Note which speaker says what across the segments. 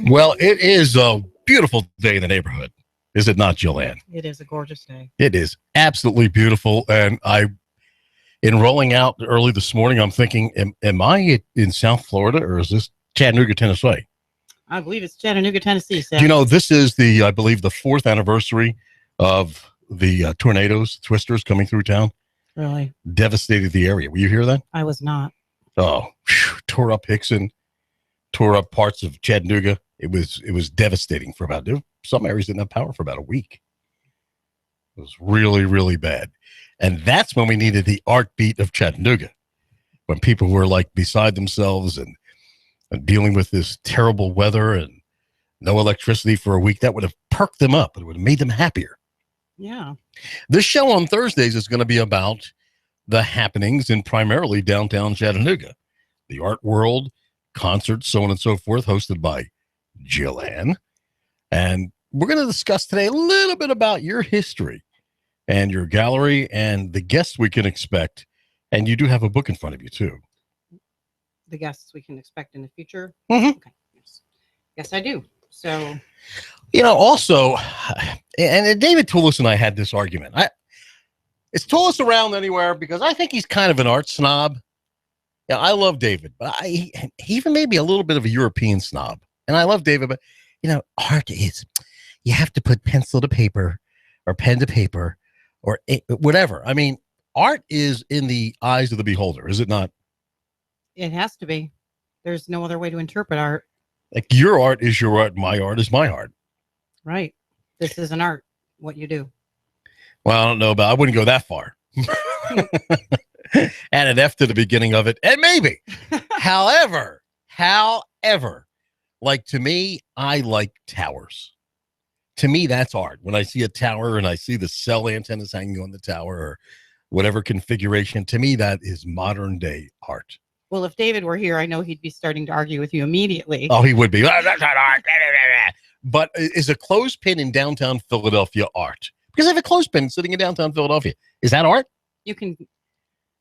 Speaker 1: Well, it is a beautiful day in the neighborhood, is it not, Jillian?
Speaker 2: It is a gorgeous day.
Speaker 1: It is absolutely beautiful. And in rolling out early this morning, I'm thinking, am I in South Florida or is this Chattanooga, Tennessee?
Speaker 2: I believe it's Chattanooga, Tennessee.
Speaker 1: Do you know this is I believe, the 4th anniversary of the tornadoes, twisters coming through town?
Speaker 2: Really?
Speaker 1: Devastated the area. Were you hear that?
Speaker 2: I was not.
Speaker 1: Oh, tore up Hickson, tore up parts of Chattanooga. It was devastating for some areas didn't have power for about a week. It was really, really bad. And that's when we needed the Art Beat of Chattanooga, when people were like beside themselves and dealing with this terrible weather and no electricity for a week. That would have perked them up. It would have made them happier.
Speaker 2: Yeah.
Speaker 1: This show on Thursdays is going to be about the happenings in primarily downtown Chattanooga, the art world, concerts, so on and so forth, hosted by Jill Ann. And we're going to discuss today a little bit about your history and your gallery and the guests we can expect. And you do have a book in front of you, too.
Speaker 2: The guests we can expect in the future?
Speaker 1: Mm-hmm.
Speaker 2: Okay. Yes, I do. So,
Speaker 1: also, and David Tulis and I had this argument. Is Tulis around anywhere? Because I think he's kind of an art snob. Yeah, I love David, but he even made me a little bit of a European snob. And I love David, but, art is, you have to put pencil to paper or pen to paper or whatever. I mean, art is in the eyes of the beholder, is it not?
Speaker 2: It has to be. There's no other way to interpret art.
Speaker 1: Like your art is your art, my art is my art.
Speaker 2: Right. This is an art, what you do.
Speaker 1: Well, I don't know, but I wouldn't go that far. Add an F to the beginning of it, and maybe. However, like to me, I like towers. To me, that's art. When I see a tower and I see the cell antennas hanging on the tower or whatever configuration, to me, that is modern day art.
Speaker 2: Well, if David were here, I know he'd be starting to argue with you immediately.
Speaker 1: Oh, he would be. That's not art. But is a clothespin in downtown Philadelphia art? Because I have a clothespin sitting in downtown Philadelphia. Is that art?
Speaker 2: You can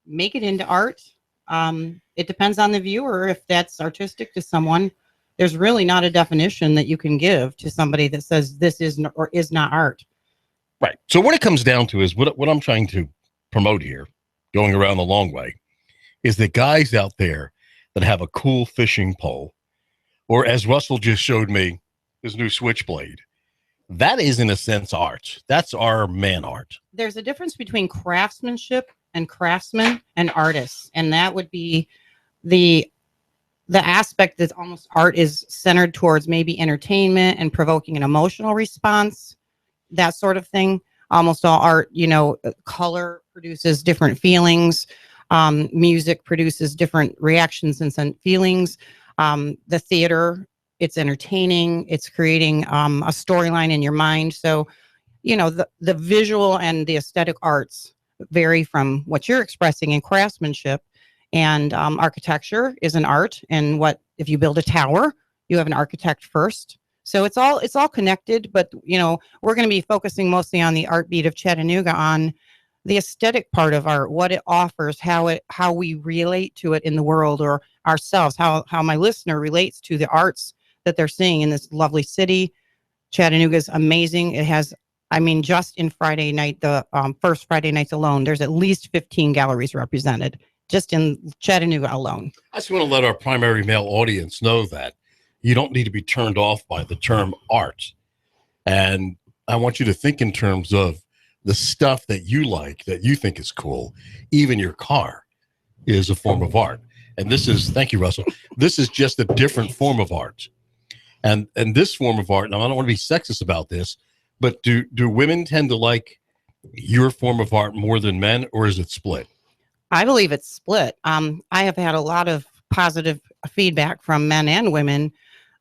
Speaker 2: make it into art. It depends on the viewer if that's artistic to someone. There's really not a definition that you can give to somebody that says this is or is not art.
Speaker 1: Right. So what it comes down to is what I'm trying to promote here, going around the long way, is the guys out there that have a cool fishing pole, or as Russell just showed me, his new switchblade. That is, in a sense, art. That's our man art.
Speaker 2: There's a difference between craftsmanship and craftsmen and artists, and that would be the aspect that almost art is centered towards maybe entertainment and provoking an emotional response, that sort of thing. Almost all art, color produces different feelings. Music produces different reactions and feelings. The theater, it's entertaining. It's creating a storyline in your mind. So, the visual and the aesthetic arts vary from what you're expressing in craftsmanship. And architecture is an art. And if you build a tower, you have an architect first. So it's all connected. But, we're going to be focusing mostly on the Art Beat of Chattanooga, on the aesthetic part of art, what it offers, how we relate to it in the world or ourselves, how my listener relates to the arts that they're seeing in this lovely city. Chattanooga is amazing. It has, just in Friday night, the first Friday nights alone, there's at least 15 galleries represented just in Chattanooga alone.
Speaker 1: I just want to let our primary male audience know that you don't need to be turned off by the term art. And I want you to think in terms of the stuff that you like, that you think is cool. Even your car is a form of art. And thank you, Russell. This is just a different form of art. And this form of art, now I don't want to be sexist about this, but do women tend to like your form of art more than men, or is it split?
Speaker 2: I believe it's split. I have had a lot of positive feedback from men and women.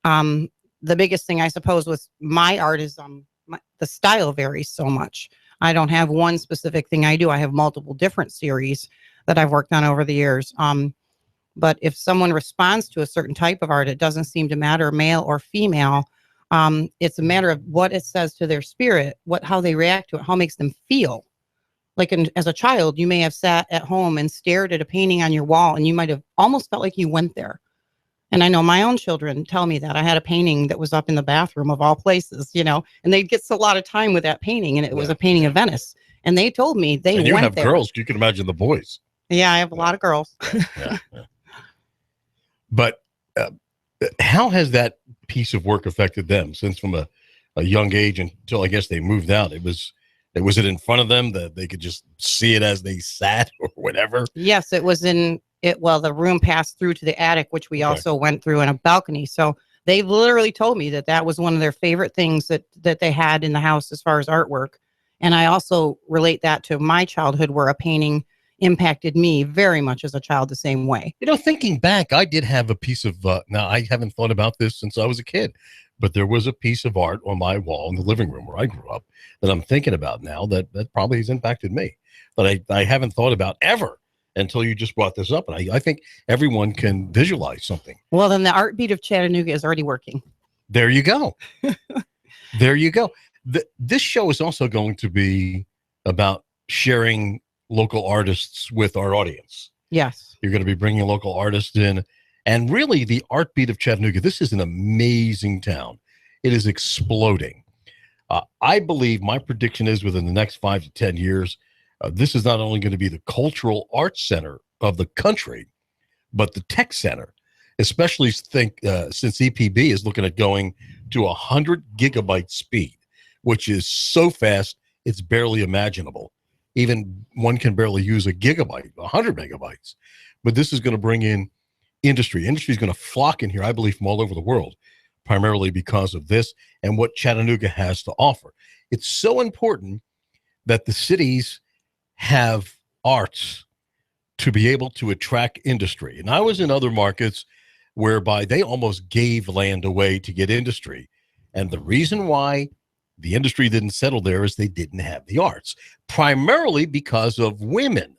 Speaker 2: The biggest thing, I suppose, with my art is the style varies so much. I don't have one specific thing I do. I have multiple different series that I've worked on over the years. But if someone responds to a certain type of art, it doesn't seem to matter, male or female. It's a matter of what it says to their spirit, how they react to it, how it makes them feel. Like as a child, you may have sat at home and stared at a painting on your wall, and you might have almost felt like you went there. And I know my own children tell me that. I had a painting that was up in the bathroom of all places, and they get a lot of time with that painting, and it was a painting of Venice. And they told me they
Speaker 1: and you
Speaker 2: went
Speaker 1: have
Speaker 2: there.
Speaker 1: girls. You can imagine the boys.
Speaker 2: Yeah, I have a lot of girls.
Speaker 1: Yeah. But how has that piece of work affected them since from a young age until I guess they moved out? Was it in front of them that they could just see it as they sat or whatever?
Speaker 2: Yes, it was in it. Well, the room passed through to the attic, which we also went through in a balcony. So they literally told me that was one of their favorite things that they had in the house as far as artwork. And I also relate that to my childhood, where a painting impacted me very much as a child the same way.
Speaker 1: Thinking back, I did have a piece of, now I haven't thought about this since I was a kid, but there was a piece of art on my wall in the living room where I grew up that I'm thinking about now that probably has impacted me, but I haven't thought about ever until you just brought this up. And I think everyone can visualize something.
Speaker 2: Well, then the Art Beat of Chattanooga is already working.
Speaker 1: There you go. There you go. This show is also going to be about sharing local artists with our audience.
Speaker 2: Yes.
Speaker 1: You're going to be bringing local artists in. And really, the Art Beat of Chattanooga, this is an amazing town. It is exploding. I believe my prediction is within the next 5 to 10 years, this is not only going to be the cultural arts center of the country, but the tech center, especially since EPB is looking at going to 100 gigabyte speed, which is so fast, it's barely imaginable. Even one can barely use a gigabyte, 100 megabytes. But this is going to bring in industry. Industry is going to flock in here, I believe, from all over the world, primarily because of this and what Chattanooga has to offer. It's so important that the cities have arts to be able to attract industry. And I was in other markets whereby they almost gave land away to get industry. And the reason why the industry didn't settle there is they didn't have the arts, primarily because of women.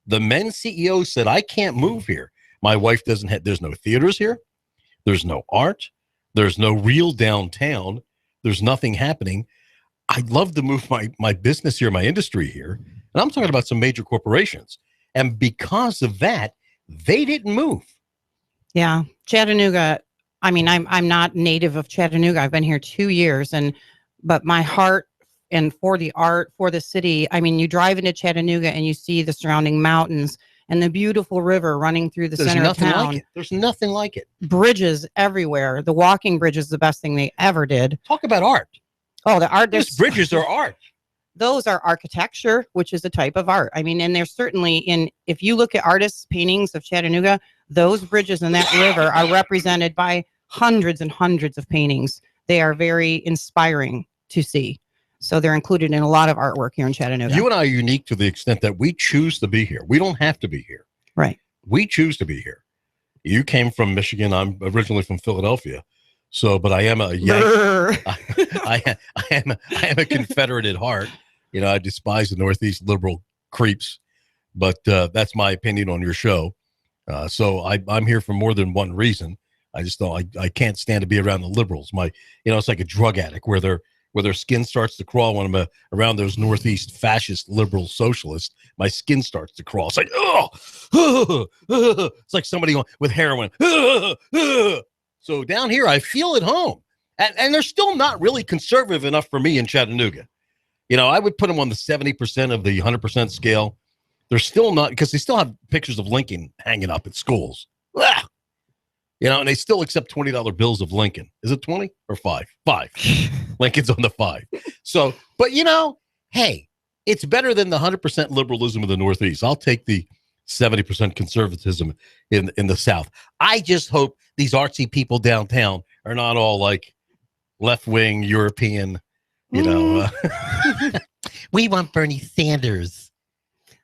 Speaker 1: The men CEOs said, I can't move here. My wife doesn't have, there's no theaters here. There's no art. There's no real downtown. There's nothing happening. I'd love to move my business here, my industry here. And I'm talking about some major corporations. And because of that, they didn't move.
Speaker 2: Yeah. Chattanooga. I mean, I'm not native of Chattanooga. I've been here 2 years, but my heart and for the art, for the city, I mean, you drive into Chattanooga and you see the surrounding mountains and the beautiful river running through the center of town.
Speaker 1: Like it. There's nothing like it.
Speaker 2: Bridges everywhere. The walking bridge is the best thing they ever did.
Speaker 1: Talk about art.
Speaker 2: Oh, the art.
Speaker 1: Those bridges are art.
Speaker 2: Those are architecture, which is a type of art. I mean, and there's certainly if you look at artists' paintings of Chattanooga, those bridges and that river are represented by hundreds and hundreds of paintings. They are very inspiring to see. So they're included in a lot of artwork here in Chattanooga.
Speaker 1: You and I are unique to the extent that we choose to be here. We don't have to be here.
Speaker 2: Right.
Speaker 1: We choose to be here. You came from Michigan. I'm originally from Philadelphia. So, but I am a I am a Confederate at heart. I despise the Northeast liberal creeps, but that's my opinion on your show. So I'm here for more than one reason. I just don't. I can't stand to be around the liberals. It's like a drug addict where their skin starts to crawl when I'm around those Northeast fascist liberal socialists. My skin starts to crawl. It's like it's like somebody with heroin. So down here, I feel at home, and they're still not really conservative enough for me in Chattanooga. I would put them on the 70% of the 100% scale. They're still not, because they still have pictures of Lincoln hanging up at schools. And they still accept $20 bills of Lincoln. Is it 20 or 5? 5. Lincoln's on the 5. So, but hey, it's better than the 100% liberalism of the Northeast. I'll take the 70% conservatism in the South. I just hope these artsy people downtown are not all like left-wing European, we want Bernie Sanders,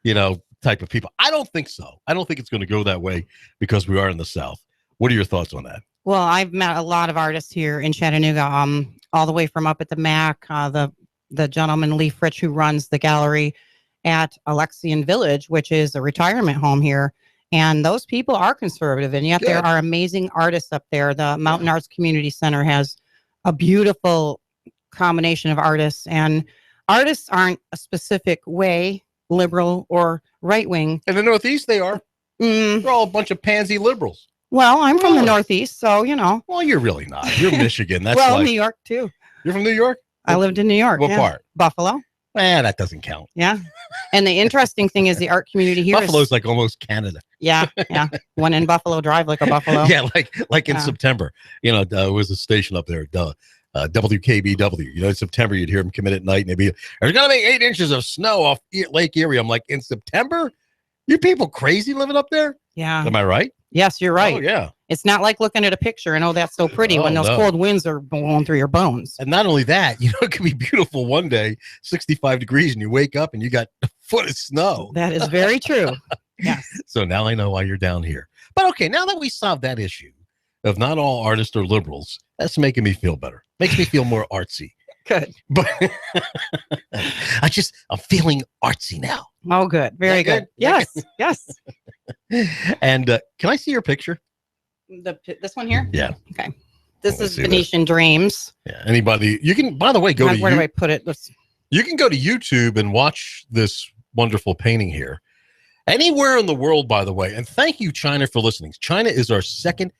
Speaker 1: type of people. I don't think so. I don't think it's going to go that way because we are in the South. What are your thoughts on that?
Speaker 2: Well, I've met a lot of artists here in Chattanooga, all the way from up at the MAC, the gentleman Lee Fritsch, who runs the gallery at Alexian Village, which is a retirement home here. And those people are conservative, and yet there are amazing artists up there. The Mountain Arts Community Center has a beautiful combination of artists, and artists aren't a specific way, liberal or right wing.
Speaker 1: In the Northeast, they are. They're all a bunch of pansy liberals.
Speaker 2: Well, I'm from the
Speaker 1: Really?
Speaker 2: Northeast, so
Speaker 1: Well, you're really not. You're Michigan. That's
Speaker 2: well,
Speaker 1: like
Speaker 2: New York too.
Speaker 1: you're from New York.
Speaker 2: I lived in New York.
Speaker 1: What
Speaker 2: yeah.
Speaker 1: part?
Speaker 2: Buffalo.
Speaker 1: That doesn't count.
Speaker 2: Yeah. And the interesting thing is the art community here
Speaker 1: Buffalo's
Speaker 2: is,
Speaker 1: like almost Canada.
Speaker 2: yeah. When in Buffalo, drive like a buffalo.
Speaker 1: Yeah, like in
Speaker 2: Yeah.
Speaker 1: September. There was a station up there, WKBW. In September, you'd hear them come in at night and they'd be, there's going to be 8 inches of snow off Lake Erie. I'm like, in September? You people crazy living up there?
Speaker 2: Yeah.
Speaker 1: Am I right?
Speaker 2: Yes, you're right.
Speaker 1: Oh, yeah.
Speaker 2: It's not like looking at a picture and, that's so pretty when those cold winds are blowing through your bones.
Speaker 1: And not only that, it could be beautiful one day, 65 degrees, and you wake up and you got a foot of snow.
Speaker 2: That is very true. Yes.
Speaker 1: So now I know why you're down here. But okay, now that we solved that issue of not all artists are liberals, that's making me feel better. Makes me feel more artsy.
Speaker 2: Good.
Speaker 1: But I'm feeling artsy now.
Speaker 2: Oh, good. Very good. Yes. Yes.
Speaker 1: And can I see your picture?
Speaker 2: This one here?
Speaker 1: Yeah.
Speaker 2: Okay. This is Venetian Dreams.
Speaker 1: Yeah. Anybody, you can, by the way,
Speaker 2: Where do I put it?
Speaker 1: You can go to YouTube and watch this wonderful painting here. Anywhere in the world, by the way. And thank you, China, for listening. China is our second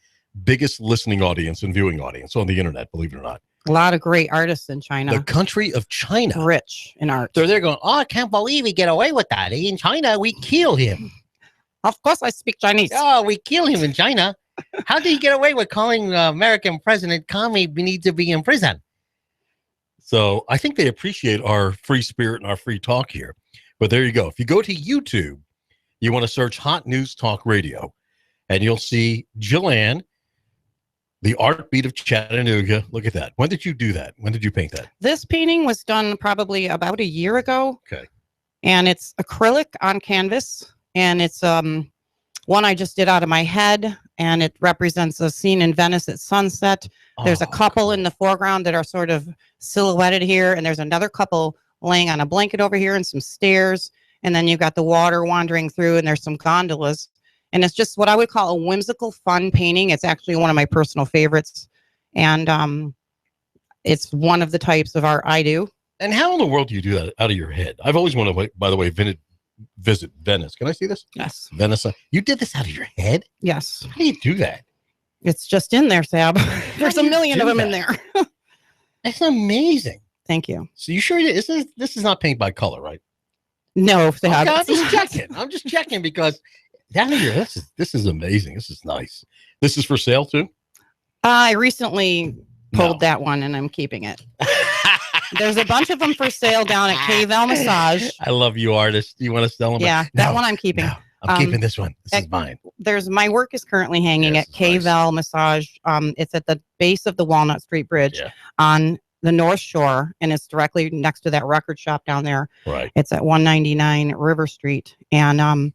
Speaker 1: biggest listening audience and viewing audience on the internet, believe it or not.
Speaker 2: A lot of great artists in China.
Speaker 1: The country of China.
Speaker 2: Rich in art.
Speaker 1: So they're going, I can't believe he get away with that. In China, we kill him.
Speaker 2: Of course, I speak Chinese.
Speaker 1: Oh, we kill him in China. How did he get away with calling American President commie need to be in prison? So I think they appreciate our free spirit and our free talk here. But there you go. If you go to YouTube, you want to search Hot News Talk Radio, and you'll see Jillian, the Art Beat of Chattanooga. Look at that. When did you do that? When did you paint that?
Speaker 2: This painting was done probably about a year ago.
Speaker 1: Okay.
Speaker 2: And it's acrylic on canvas. And it's one I just did out of my head. And it represents a scene in Venice at sunset. There's a couple in the foreground that are sort of silhouetted here. And there's another couple laying on a blanket over here and some stairs. And then you've got the water wandering through and there's some gondolas. And it's just what I would call a whimsical, fun painting. It's actually one of my personal favorites. And it's one of the types of art I do.
Speaker 1: And how in the world do you do that out of your head? I've always wanted to, by the way, visit Venice. Can I see this?
Speaker 2: Yes.
Speaker 1: Venice. You did this out of your head?
Speaker 2: Yes.
Speaker 1: How do you do that?
Speaker 2: It's just in there, Sab. There's a million of them in there.
Speaker 1: That's amazing.
Speaker 2: Thank you.
Speaker 1: So you sure this is not paint by color, right?
Speaker 2: No, Sab.
Speaker 1: Okay, I'm just checking. I'm just checking because down here, this is amazing. This is nice. This is for sale too?
Speaker 2: I recently pulled that one and I'm keeping it. There's a bunch of them for sale down at Cupelli Massage.
Speaker 1: I love you, artist. You want to sell them?
Speaker 2: Yeah, that one I'm keeping.
Speaker 1: No, I'm keeping this one. This is mine.
Speaker 2: My work is currently hanging at Cupelli Massage. It's at the base of the Walnut Street Bridge on the North Shore, and it's directly next to that record shop down there.
Speaker 1: Right.
Speaker 2: It's at 199 River Street, and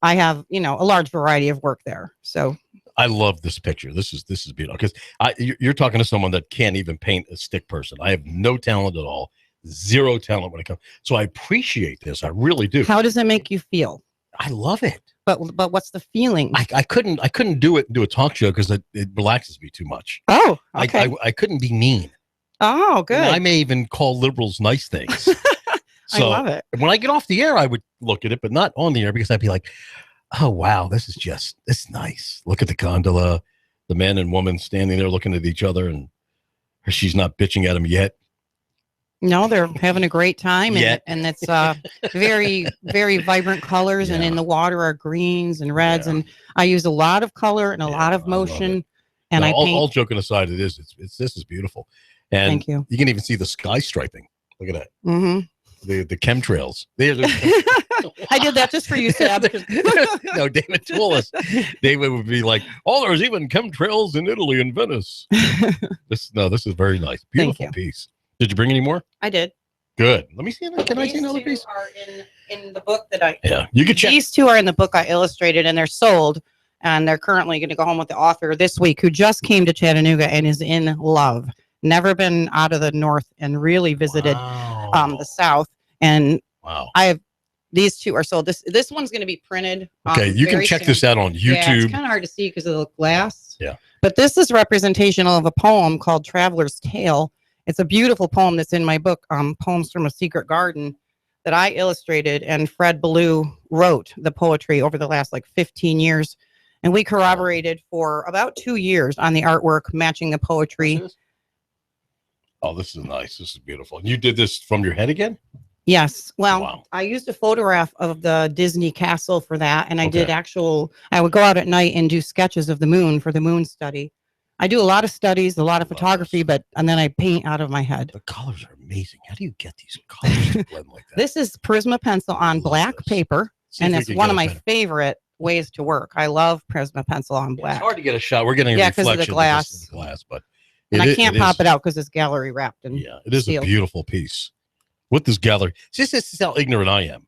Speaker 2: I have a large variety of work there. So
Speaker 1: I love this picture. This is beautiful because you're talking to someone that can't even paint a stick person. I have no talent at all, zero talent when it comes. So I appreciate this. I really do.
Speaker 2: How does it make you feel?
Speaker 1: I love it.
Speaker 2: But what's the feeling?
Speaker 1: I couldn't do a talk show because it relaxes me too much.
Speaker 2: Oh, okay.
Speaker 1: I couldn't be mean.
Speaker 2: Oh, good.
Speaker 1: And I may even call liberals nice things.
Speaker 2: So, I love it.
Speaker 1: When I get off the air, I would look at it, but not on the air because I'd be like, oh, wow, this is nice. Look at the gondola, the man and woman standing there looking at each other, and she's not bitching at him yet.
Speaker 2: No, they're having a great time. And it's very, very vibrant colors. Yeah. And in the water are greens and reds. Yeah. And I use a lot of color and a lot of motion. And I paint.
Speaker 1: All joking aside, this is beautiful. And
Speaker 2: thank you.
Speaker 1: You can even see the sky striping. Look at that.
Speaker 2: Mm-hmm.
Speaker 1: The chemtrails.
Speaker 2: I did that just for you, Sab.
Speaker 1: No, David Tulis. David would be like, oh, there's even chemtrails in Italy and Venice. This is very nice. Beautiful piece. Did you bring any more?
Speaker 2: I did.
Speaker 1: Good. Let me see. Can I see another piece?
Speaker 2: Are in the book that I.
Speaker 1: Yeah, you can check.
Speaker 2: These two are in the book I illustrated, and they're sold, and they're currently going to go home with the author this week, who just came to Chattanooga and is in love. Never been out of the north and really visited the south. And these two are sold. This one's going to be printed.
Speaker 1: Okay, you can check this out on YouTube.
Speaker 2: Yeah, it's kind of hard to see because of the glass.
Speaker 1: Yeah.
Speaker 2: But this is representational of a poem called Traveler's Tale. It's a beautiful poem that's in my book, Poems from a Secret Garden, that I illustrated, and Fred Ballou wrote the poetry over the last 15 years. And we corroborated for about 2 years on the artwork matching the poetry.
Speaker 1: Oh, this is nice. This is beautiful. And you did this from your head again?
Speaker 2: Yes. Well,
Speaker 1: Wow.
Speaker 2: I used a photograph of the Disney castle for that. And I did I would go out at night and do sketches of the moon for the moon study. I do a lot of studies, a lot of photography, and then I paint out of my head.
Speaker 1: The colors are amazing. How do you get these colors to blend like that?
Speaker 2: This is Prisma pencil on black paper. And it's one of my favorite ways to work. I love Prisma pencil on black.
Speaker 1: It's hard to get a shot. We're getting a reflection
Speaker 2: because of the glass.
Speaker 1: But
Speaker 2: and I can't pop it out because it's gallery wrapped. And
Speaker 1: it is sealed. A beautiful piece. With this gallery, this is how ignorant I am.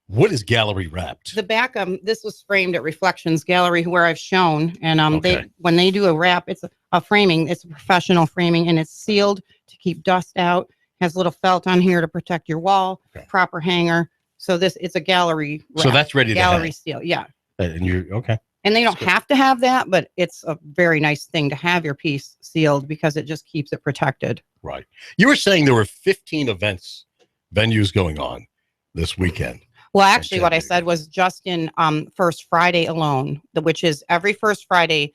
Speaker 1: What is gallery wrapped?
Speaker 2: The back this was framed at Reflections Gallery where I've shown, and when they do a wrap, it's a framing. It's a professional framing, and it's sealed to keep dust out. Has a little felt on here to protect your wall. Proper hanger. So it's a gallery wrap.
Speaker 1: So that's ready to
Speaker 2: gallery seal. Yeah.
Speaker 1: And you're okay.
Speaker 2: And they don't have to have that, but it's a very nice thing to have your piece sealed because it just keeps it protected.
Speaker 1: Right. You were saying there were 15 venues going on this weekend.
Speaker 2: Well, actually, what I said was just in First Friday alone, which is every First Friday,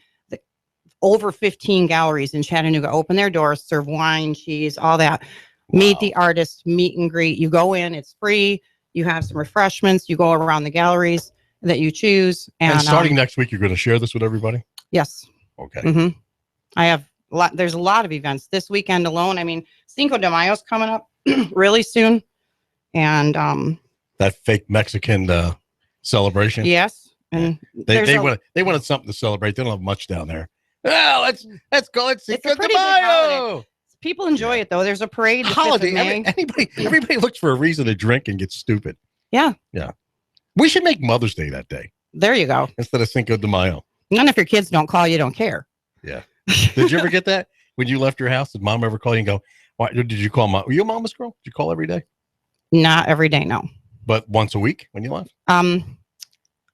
Speaker 2: over 15 galleries in Chattanooga open their doors, serve wine, cheese, all that. Wow. Meet the artists, meet and greet. You go in, it's free. You have some refreshments. You go around the galleries that you choose.
Speaker 1: And starting next week, you're going to share this with everybody?
Speaker 2: Yes.
Speaker 1: Okay.
Speaker 2: Mm-hmm. I have there's a lot of events this weekend alone. I mean, Cinco de Mayo's coming up really soon. And
Speaker 1: that fake Mexican celebration.
Speaker 2: Yes. And
Speaker 1: they wanted something to celebrate. They don't have much down there. Oh, let's go. It's Cinco de Mayo.
Speaker 2: People enjoy it though. There's a parade.
Speaker 1: Holiday. Everybody looks for a reason to drink and get stupid.
Speaker 2: Yeah.
Speaker 1: Yeah. We should make Mother's Day that day.
Speaker 2: There you go.
Speaker 1: Instead of Cinco de Mayo.
Speaker 2: None if your kids don't call, you don't care.
Speaker 1: Yeah. Did you ever get that when you left your house? Did mom ever call you and go, why did you call mom? Were you a mama's girl? Did you call every day?
Speaker 2: Not every day, no.
Speaker 1: But once a week when you left?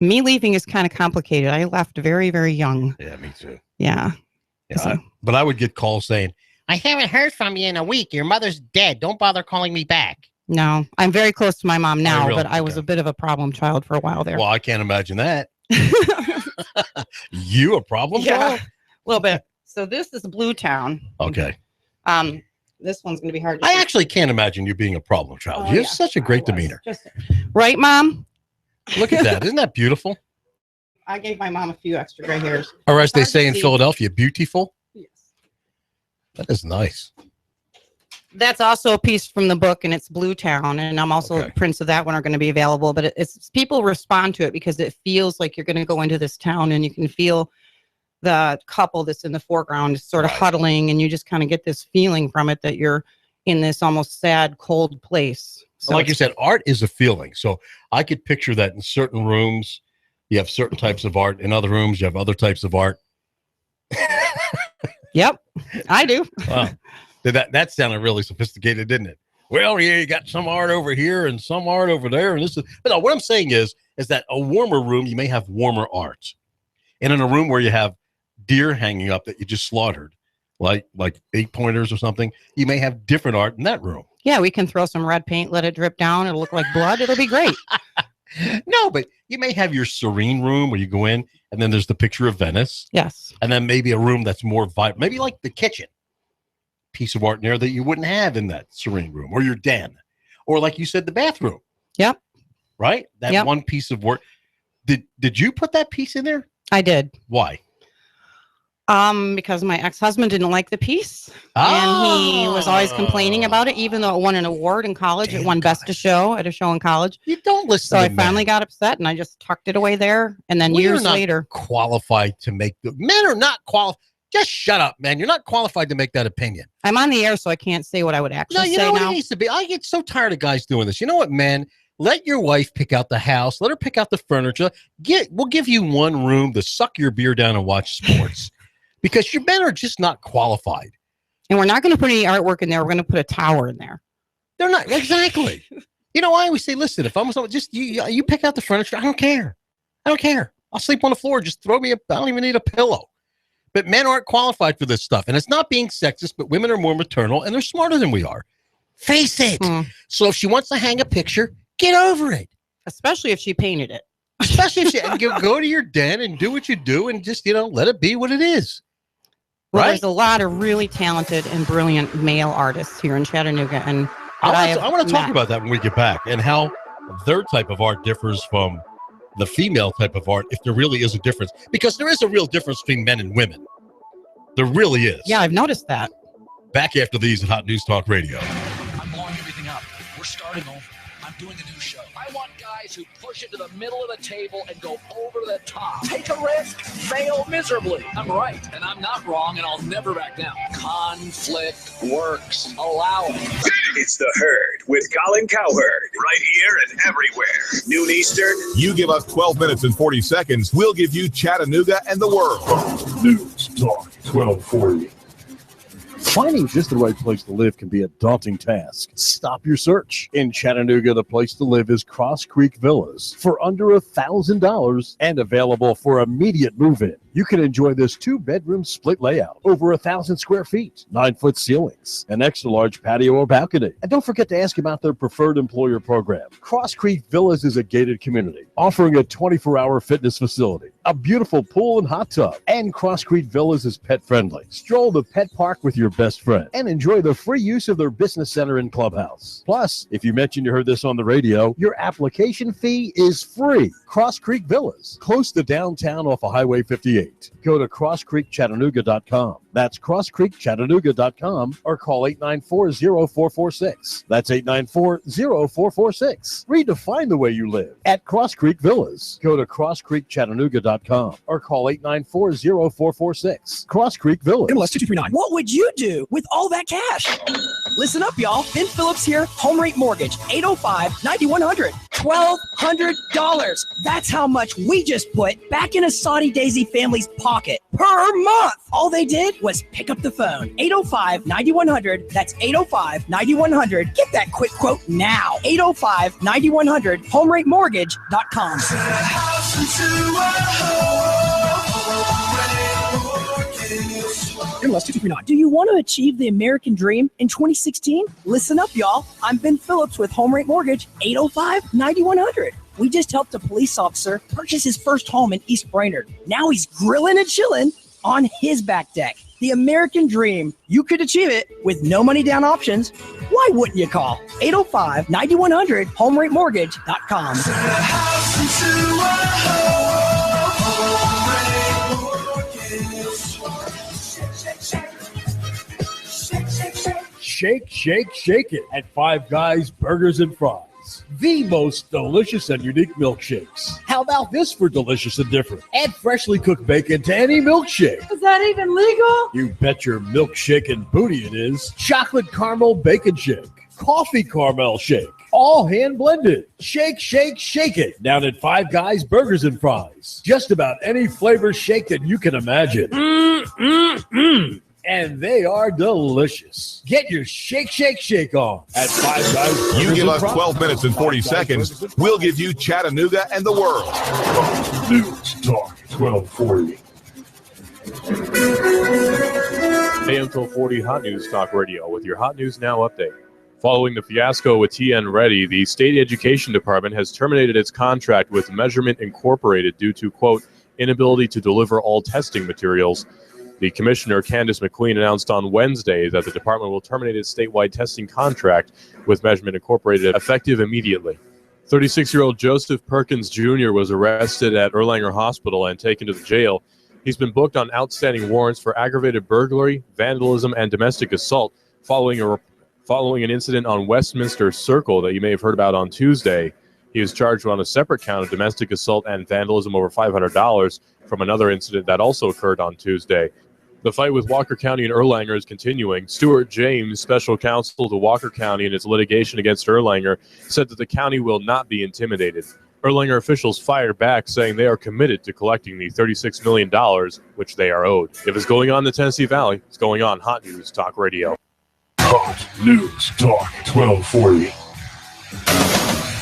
Speaker 2: Me leaving is kind of complicated. I left very, very young.
Speaker 1: Yeah, me too.
Speaker 2: Yeah.
Speaker 1: But I would get calls saying,
Speaker 3: I haven't heard from you in a week. Your mother's dead. Don't bother calling me back.
Speaker 2: No, I'm very close to my mom now, but I was a bit of a problem child for a while there.
Speaker 1: Well, I can't imagine that. You a problem child?
Speaker 2: A little bit. So this is Blue Town.
Speaker 1: Okay.
Speaker 2: This one's going to be hard.
Speaker 1: I actually can't imagine you being a problem child. You have such a great demeanor.
Speaker 2: Right, Mom?
Speaker 1: Look at that. Isn't that beautiful?
Speaker 2: I gave my mom a few extra gray hairs.
Speaker 1: Or as they say in Philadelphia, beautiful.
Speaker 2: Yes.
Speaker 1: That is nice.
Speaker 2: That's also a piece from the book, and it's Blue Town, and I'm also prints of that one are going to be available. But it's people respond to it because it feels like you're going to go into this town, and you can feel the couple that's in the foreground is sort of huddling, and you just kind of get this feeling from it that you're in this almost sad, cold place. So
Speaker 1: like you said, art is a feeling. So I could picture that in certain rooms, you have certain types of art. In other rooms, you have other types of art.
Speaker 2: Yep, I do.
Speaker 1: Wow. That sounded really sophisticated, didn't it? Well, yeah, you got some art over here and some art over there, and this is. But no, what I'm saying is that a warmer room, you may have warmer art, and in a room where you have deer hanging up that you just slaughtered, like 8 pointers or something, you may have different art in that room.
Speaker 2: Yeah, we can throw some red paint, let it drip down. It'll look like blood. It'll be great.
Speaker 1: No, but you may have your serene room where you go in, and then there's the picture of Venice.
Speaker 2: Yes,
Speaker 1: and then maybe a room that's more vibrant, maybe like the kitchen. Piece of art in there that you wouldn't have in that serene room, or your den, or like you said, the bathroom.
Speaker 2: Yep.
Speaker 1: Right. That one piece of work. Did you put that piece in there?
Speaker 2: I did.
Speaker 1: Why?
Speaker 2: Because my ex-husband didn't like the piece, and he was always complaining about it, even though it won an award in college. It won Best of Show at a show in college.
Speaker 1: You don't listen.
Speaker 2: So I finally got upset, and I just tucked it away there. And then years later,
Speaker 1: qualified to make the men are not qualified. Just shut up, man. You're not qualified to make that opinion.
Speaker 2: I'm on the air, so I can't say what I would actually say now.
Speaker 1: No, you know what it needs to be? I get so tired of guys doing this. You know what, man? Let your wife pick out the house. Let her pick out the furniture. We'll give you one room to suck your beer down and watch sports. Because your men are just not qualified.
Speaker 2: And we're not going to put any artwork in there. We're going to put a tower in there.
Speaker 1: They're not. Exactly. You know, I always say, listen, if I'm just you pick out the furniture. I don't care. I'll sleep on the floor. Just throw me I don't even need a pillow. But men aren't qualified for this stuff. And it's not being sexist, but women are more maternal and they're smarter than we are. Face it. So if she wants to hang a picture, get over it.
Speaker 2: Especially if she painted it.
Speaker 1: Especially if you go to your den and do what you do and just, let it be what it is.
Speaker 2: Well,
Speaker 1: Right?
Speaker 2: there's a lot of really talented and brilliant male artists here in Chattanooga, and
Speaker 1: I want to talk about that when we get back and how their type of art differs from the female type of art, if there really is a difference. Because there is a real difference between men and women. There really is.
Speaker 2: Yeah, I've noticed that.
Speaker 1: Back after these at Hot News Talk Radio.
Speaker 4: I'm blowing everything up. We're starting over. I'm doing a new show. I want guys who push it to the middle of the table and go over the top. Take a risk, fail miserably. I'm right, and I'm not wrong, and I'll never back down. Conflict works. Allow it.
Speaker 5: It's The Herd with Colin Cowherd. Right here and everywhere. Noon Eastern.
Speaker 6: You give us 12 minutes and 40 seconds, we'll give you Chattanooga and the world.
Speaker 7: News Talk 1240. Finding just the right place to live can be a daunting task. Stop your search. In Chattanooga, the place to live is Cross Creek Villas for under $1,000 and available for immediate move-in. You can enjoy this 2-bedroom split layout, over 1,000 square feet, 9-foot ceilings, an extra large patio or balcony. And don't forget to ask about their preferred employer program. Cross Creek Villas is a gated community offering a 24-hour fitness facility, a beautiful pool and hot tub, and Cross Creek Villas is pet friendly. Stroll the pet park with your best friend and enjoy the free use of their business center and clubhouse. Plus, if you mention you heard this on the radio, your application fee is free. Cross Creek Villas, close to downtown off of Highway 58. Go to crosscreekchattanooga.com. That's crosscreekchattanooga.com or call 894-0446. That's 894-0446. Redefine the way you live at Cross Creek Villas. Go to crosscreekchattanooga.com or call 894-0446. Cross Creek Villas.
Speaker 8: MLS 2239. What would you do with all that cash? Listen up, y'all. Ben Phillips here. Home Rate Mortgage. 805-9100. $1,200. That's how much we just put back in a Saudi Daisy family's pocket per month. All they did was pick up the phone. 805-9100. That's 805-9100. Get that quick quote now. 805-9100. HomeRateMortgage.com. MLS 2239. Do you want to achieve the American dream in 2016? Listen up, y'all. I'm Ben Phillips with Home Rate Mortgage. 805-9100. We just helped a police officer purchase his first home in East Brainerd. Now he's grilling and chilling on his back deck. The American dream. You could achieve it with no money down options. Why wouldn't you call? 805-9100, HomeRateMortgage.com.
Speaker 7: Shake, shake, shake it at Five Guys Burgers and Fries. The most delicious and unique milkshakes. How about this for delicious and different? Add freshly cooked bacon to any milkshake.
Speaker 9: Is that even legal?
Speaker 7: You bet your milkshake and booty it is. Chocolate caramel bacon shake. Coffee caramel shake. All hand blended. Shake, shake, shake it. Down at Five Guys Burgers and Fries. Just about any flavor shake that you can imagine. And they are delicious. Get your shake, shake, shake on at Five Guys Burgers
Speaker 6: You give
Speaker 7: and
Speaker 6: us
Speaker 7: Fries.
Speaker 6: 12 minutes and 40 seconds, we'll give you Chattanooga and the world.
Speaker 7: News Talk 1240.
Speaker 10: AM 1240 Hot News Talk Radio with your Hot News Now update. Following the fiasco with TN Ready, the State Education Department has terminated its contract with Measurement Incorporated due to, quote, inability to deliver all testing materials. The commissioner, Candace McQueen, announced on Wednesday that the department will terminate its statewide testing contract with Measurement Incorporated effective immediately. 36-year-old Joseph Perkins Jr. was arrested at Erlanger Hospital and taken to the jail. He's been booked on outstanding warrants for aggravated burglary, vandalism, and domestic assault following an incident on Westminster Circle that you may have heard about on Tuesday. He was charged on a separate count of domestic assault and vandalism over $500 from another incident that also occurred on Tuesday. The fight with Walker County and Erlanger is continuing. Stuart James, special counsel to Walker County in its litigation against Erlanger, said that the county will not be intimidated. Erlanger officials fired back, saying they are committed to collecting the $36 million, which they are owed. If it's going on in the Tennessee Valley, it's going on Hot News Talk Radio.
Speaker 7: Hot News Talk 1240.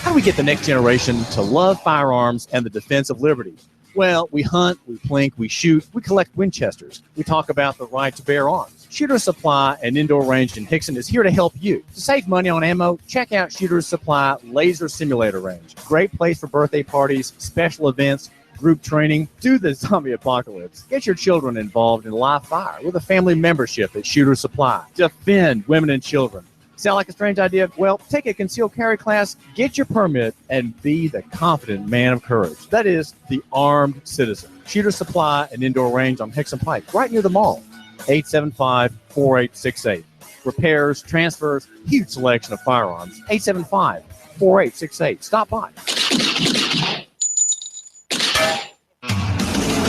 Speaker 11: How do we get the next generation to love firearms and the defense of liberty?
Speaker 9: Well, we hunt, we plink, we shoot, we collect Winchesters. We talk about the right to bear arms. Shooter's Supply, an indoor range in Hickson, is here to help you. To save money on ammo, check out Shooter's Supply Laser Simulator Range. Great place for birthday parties, special events, group training. Do the zombie apocalypse. Get your children involved in live fire with a family membership at Shooter's Supply. Defend women and children. Sound like a strange idea? Well, take a concealed carry class, get your permit, and be the confident man of courage. That is, the armed citizen. Shooter Supply, an indoor range on Hickson Pike, right near the mall. 875-4868. Repairs, transfers, huge selection of firearms. 875-4868. Stop by.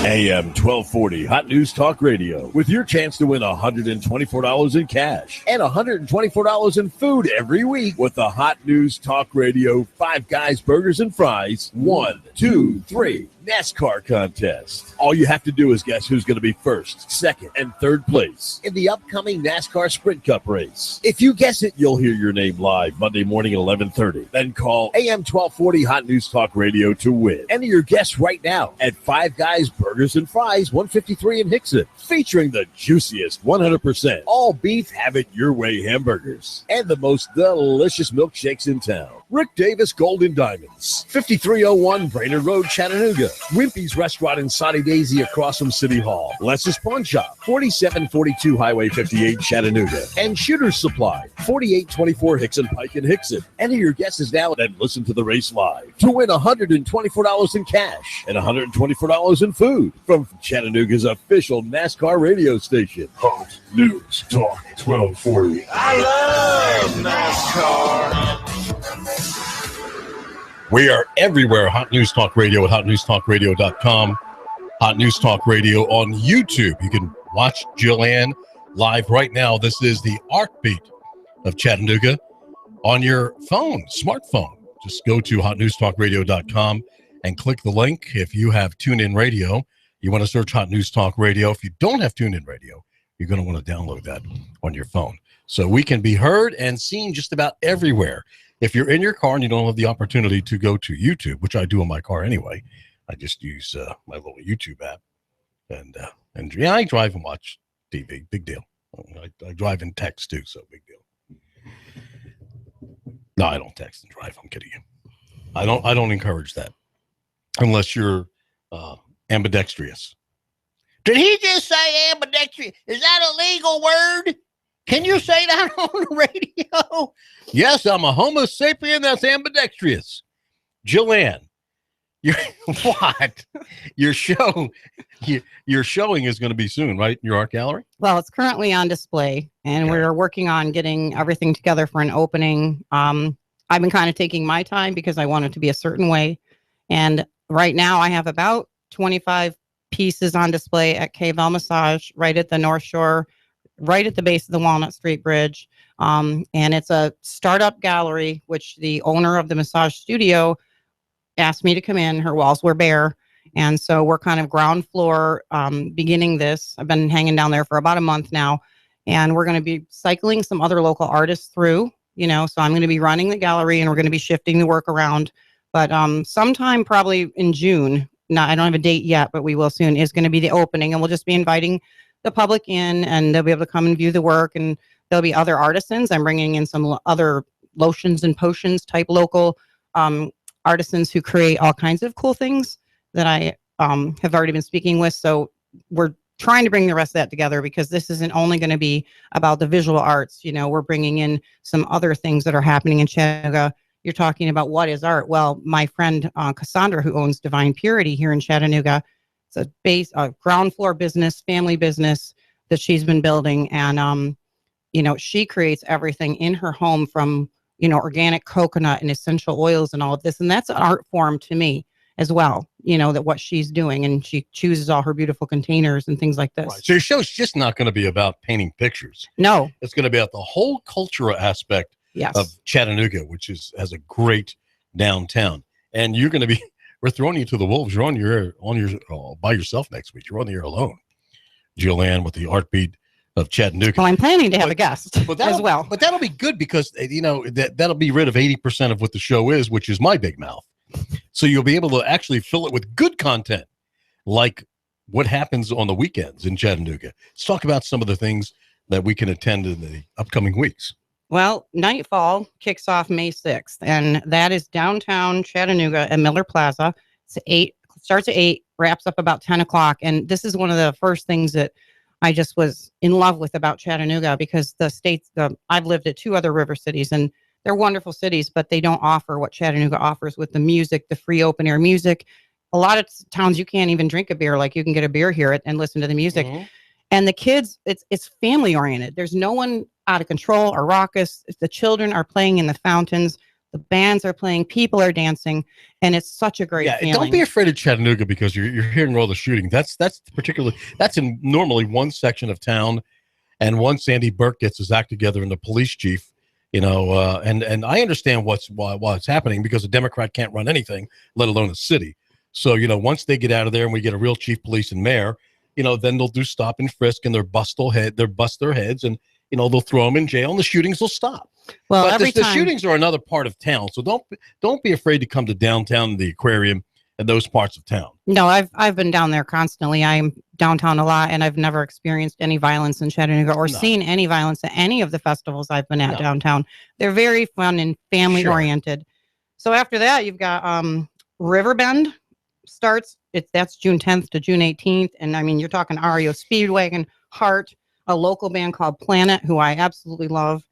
Speaker 7: AM 1240 Hot News Talk Radio with your chance to win $124 in cash and $124 in food every week with the Hot News Talk Radio Five Guys Burgers and Fries 1, 2, 3 NASCAR contest. All you have to do is guess who's going to be first, second, and third place in the upcoming NASCAR Sprint Cup race. If you guess it, you'll hear your name live Monday morning at 11:30. Then call AM 1240 Hot News Talk Radio to win. Enter your guess right now at Five Guys Burgers and Fries 153 in Hickson, featuring the juiciest 100% all beef, have it your way hamburgers and the most delicious milkshakes in town. Rick Davis Golden Diamonds, 5301 Brainerd Road, Chattanooga. Wimpy's Restaurant in Soddy Daisy across from City Hall. Less's Pawn Shop, 4742 Highway 58, Chattanooga. And Shooter's Supply, 4824 Hickson Pike in Hickson. Enter your guesses now and listen to the race live to win $124 in cash and $124 in food from Chattanooga's official NASCAR radio station.
Speaker 6: Hot News Talk 1240.
Speaker 5: I love NASCAR.
Speaker 1: We are everywhere. Hot News Talk Radio at hotnewstalkradio.com. Hot News Talk Radio on YouTube. You can watch Jillian live right now. This is the Art Beat of Chattanooga on your phone, smartphone. Just go to hotnewstalkradio.com and click the link. If you have TuneIn Radio, you want to search Hot News Talk Radio. If you don't have TuneIn Radio, you're going to want to download that on your phone. So we can be heard and seen just about everywhere. If you're in your car and you don't have the opportunity to go to YouTube, which I do in my car anyway, I just use my little YouTube app. And yeah, I drive and watch TV. Big deal. I drive and text too, so big deal. No, I don't text and drive. I'm kidding you. I don't encourage that unless you're ambidextrous.
Speaker 3: Did he just say ambidextrous? Is that a legal word? Can you say that on the radio?
Speaker 1: Yes, I'm a Homo sapien that's ambidextrous. Jillian, what? Your showing is going to be soon, right? Your art gallery?
Speaker 2: Well, it's currently on display, and we're working on getting everything together for an opening. I've been kind of taking my time because I want it to be a certain way. And right now I have about 25 pieces on display at K-Val Massage right at the North Shore, right at the base of the Walnut Street Bridge. And it's a startup gallery, which the owner of the massage studio asked me to come in. Her walls were bare. And so we're kind of ground floor beginning this. I've been hanging down there for about a month now. And we're going to be cycling some other local artists through, so I'm going to be running the gallery and we're going to be shifting the work around. But sometime probably in June, I don't have a date yet, but we will soon, is going to be the opening. And we'll just be inviting the public in, and they'll be able to come and view the work, and there'll be other artisans. I'm bringing in some other lotions and potions type local artisans who create all kinds of cool things that I have already been speaking with. So we're trying to bring the rest of that together, because this isn't only going to be about the visual arts. We're bringing in some other things that are happening in Chattanooga. You're talking about what is art? Well, my friend Cassandra, who owns Divine Purity here in Chattanooga, it's a ground floor business, family business that she's been building. And, she creates everything in her home from, organic coconut and essential oils and all of this. And that's an art form to me as well, that what she's doing. And she chooses all her beautiful containers and things like this.
Speaker 1: Right. So your show's just not going to be about painting pictures.
Speaker 2: No.
Speaker 1: It's going to be about the whole cultural aspect of Chattanooga, which has a great downtown. And you're going to be, we're throwing you to the wolves. You're on your by yourself next week. You're on the air alone. Jillian with the Art Beat of Chattanooga.
Speaker 2: Well, I'm planning to have a guest as well.
Speaker 1: But that'll be good, because that'll be rid of 80% of what the show is, which is my big mouth. So you'll be able to actually fill it with good content. like what happens on the weekends in Chattanooga. Let's talk about some of the things that we can attend in the upcoming weeks.
Speaker 2: Well, Nightfall kicks off May 6th, and that is downtown Chattanooga at Miller Plaza. Starts at 8, wraps up about 10 o'clock. And this is one of the first things that I just was in love with about Chattanooga, because I've lived at 2 other river cities, and they're wonderful cities, but they don't offer what Chattanooga offers with the music, the free open air music. A lot of towns, you can't even drink a beer. Like, you can get a beer here and listen to the music. Mm-hmm. And the kids, it's family oriented. There's no one out of control or raucous. The children are playing in the fountains. The bands are playing. People are dancing. And it's such a great feeling.
Speaker 1: Don't be afraid of Chattanooga, because you're hearing all the shooting. That's in normally one section of town. And once Andy Burke gets his act together and the police chief, and I understand why it's happening, because a Democrat can't run anything, let alone a city. So, once they get out of there and we get a real chief police and mayor, then they'll do stop and frisk, and they'll bust their heads, and they'll throw them in jail, and the shootings will stop.
Speaker 2: Well,
Speaker 1: but the shootings are another part of town, so don't be afraid to come to downtown, the aquarium, and those parts of town.
Speaker 2: No, I've been down there constantly. I'm downtown a lot, and I've never experienced any violence in Chattanooga or seen any violence at any of the festivals I've been at downtown. They're very fun and family oriented. So after that, you've got Riverbend starts. That's June 10th to June 18th. And I mean, you're talking REO Speedwagon, Heart, a local band called Planet, who I absolutely love,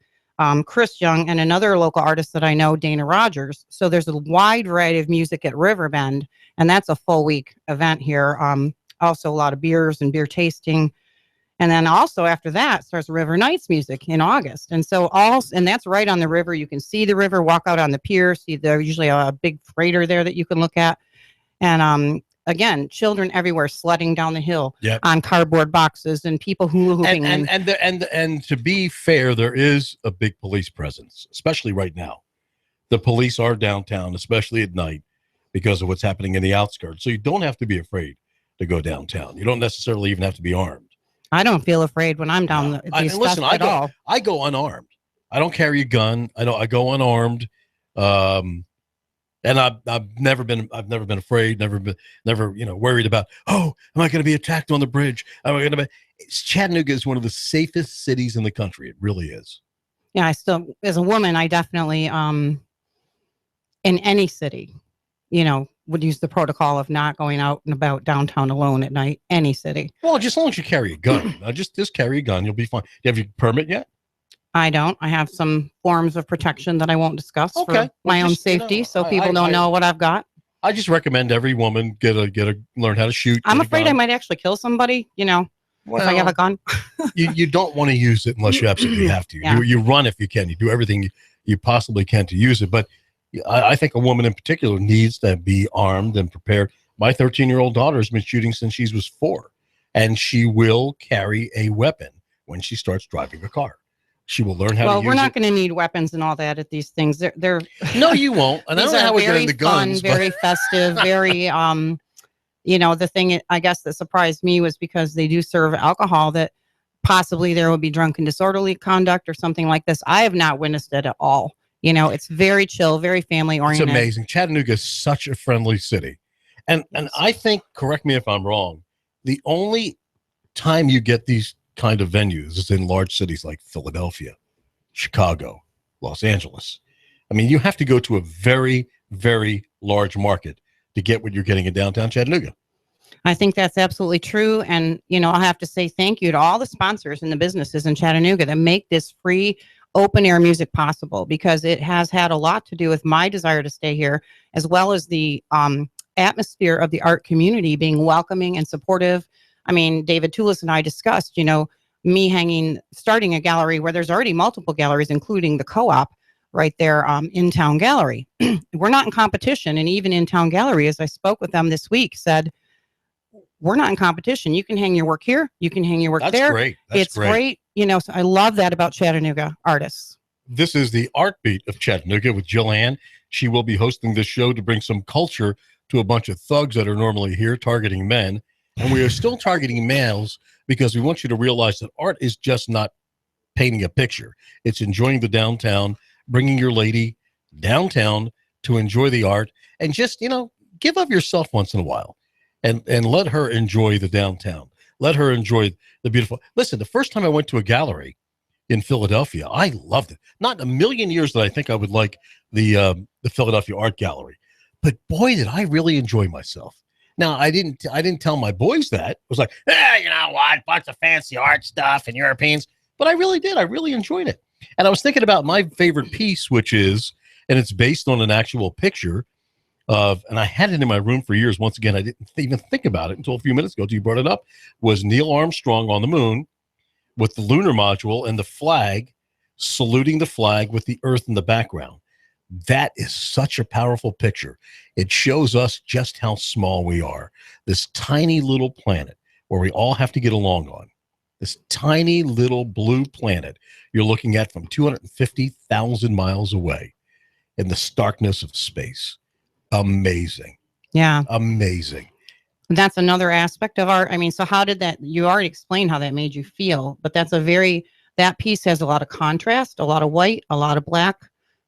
Speaker 2: Chris Young, and another local artist that I know, Dana Rogers. So there's a wide variety of music at Riverbend, and that's a full week event here. Also a lot of beers and beer tasting. And then also after that starts River Nights music in August. And and that's right on the river. You can see the river, walk out on the pier, see there's usually a big freighter there that you can look at. And again, children everywhere sledding down the hill on cardboard boxes, and people hula hooping.
Speaker 1: And to be fair, there is a big police presence, especially right now. The police are downtown, especially at night, because of what's happening in the outskirts. So you don't have to be afraid to go downtown. You don't necessarily even have to be armed.
Speaker 2: I don't feel afraid when I'm down
Speaker 1: listen, I go unarmed. I don't carry a gun. I go unarmed. And I've never been afraid, never worried about, am I going to be attacked on the bridge? Chattanooga is one of the safest cities in the country. It really is.
Speaker 2: Yeah, I still, as a woman, I definitely, in any city, would use the protocol of not going out and about downtown alone at night, any city.
Speaker 1: Well, just as long as you carry a gun, just carry a gun, you'll be fine. Do you have your permit yet?
Speaker 2: I don't. I have some forms of protection that I won't discuss for my own safety, so people don't know what I've got.
Speaker 1: I just recommend every woman learn how to shoot.
Speaker 2: I'm afraid I might actually kill somebody, if I have a gun.
Speaker 1: you don't want to use it unless you absolutely have to.
Speaker 2: Yeah.
Speaker 1: You run if you can. You do everything you possibly can to use it. But I think a woman in particular needs to be armed and prepared. My 13-year-old daughter has been shooting since she was 4, and she will carry a weapon when she starts driving a car. She will learn how to use it. Well, we're
Speaker 2: not going to need weapons and all that at these things. They're
Speaker 1: No, you won't. And I don't know how we get into guns.
Speaker 2: Very festive, very, the thing I guess that surprised me was because they do serve alcohol, that possibly there would be drunken disorderly conduct or something like this. I have not witnessed it at all. It's very chill, very family oriented.
Speaker 1: It's amazing. Chattanooga is such a friendly city. And I think, correct me if I'm wrong, the only time you get these kind of venues is in large cities like Philadelphia, Chicago, Los Angeles. I mean, you have to go to a very, very large market to get what you're getting in downtown Chattanooga.
Speaker 2: I think that's absolutely true. And, I'll have to say thank you to all the sponsors and the businesses in Chattanooga that make this free open air music possible, because it has had a lot to do with my desire to stay here, as well as the atmosphere of the art community being welcoming and supportive. I mean, David Tulis and I discussed, me starting a gallery where there's already multiple galleries, including the Co-op right there, in Town Gallery. We're not in competition. And even in Town Gallery, as I spoke with them this week, said, we're not in competition. You can hang your work here. You can hang your work there.
Speaker 1: That's great.
Speaker 2: It's great. So I love that about Chattanooga artists.
Speaker 1: This is the Art Beat of Chattanooga with Jill Ann. She will be hosting this show to bring some culture to a bunch of thugs that are normally here targeting men. And we are still targeting males because we want you to realize that art is just not painting a picture. It's enjoying the downtown, bringing your lady downtown to enjoy the art, and just, give of yourself once in a while. and let her enjoy the downtown. Let her enjoy the beautiful. Listen, the first time I went to a gallery in Philadelphia, I loved it. Not in a million years that I think I would like the Philadelphia Art Gallery, but boy, did I really enjoy myself. Now, I didn't tell my boys that. It was like, you know what, bunch of fancy art stuff and Europeans. But I really did. I really enjoyed it. And I was thinking about my favorite piece, which is, and it's based on an actual picture of, and I had it in my room for years. Once again, I didn't even think about it until a few minutes ago. You brought it up. Was Neil Armstrong on the moon with the lunar module and the flag, saluting the flag with the Earth in the background. That is such a powerful picture. It shows us just how small we are. This tiny little planet where we all have to get along on. This tiny little blue planet you're looking at from 250,000 miles away in the starkness of space. Amazing.
Speaker 2: Yeah.
Speaker 1: Amazing.
Speaker 2: That's another aspect of art. I mean, so how did that, you already explained how that made you feel, but that piece has a lot of contrast, a lot of white, a lot of black.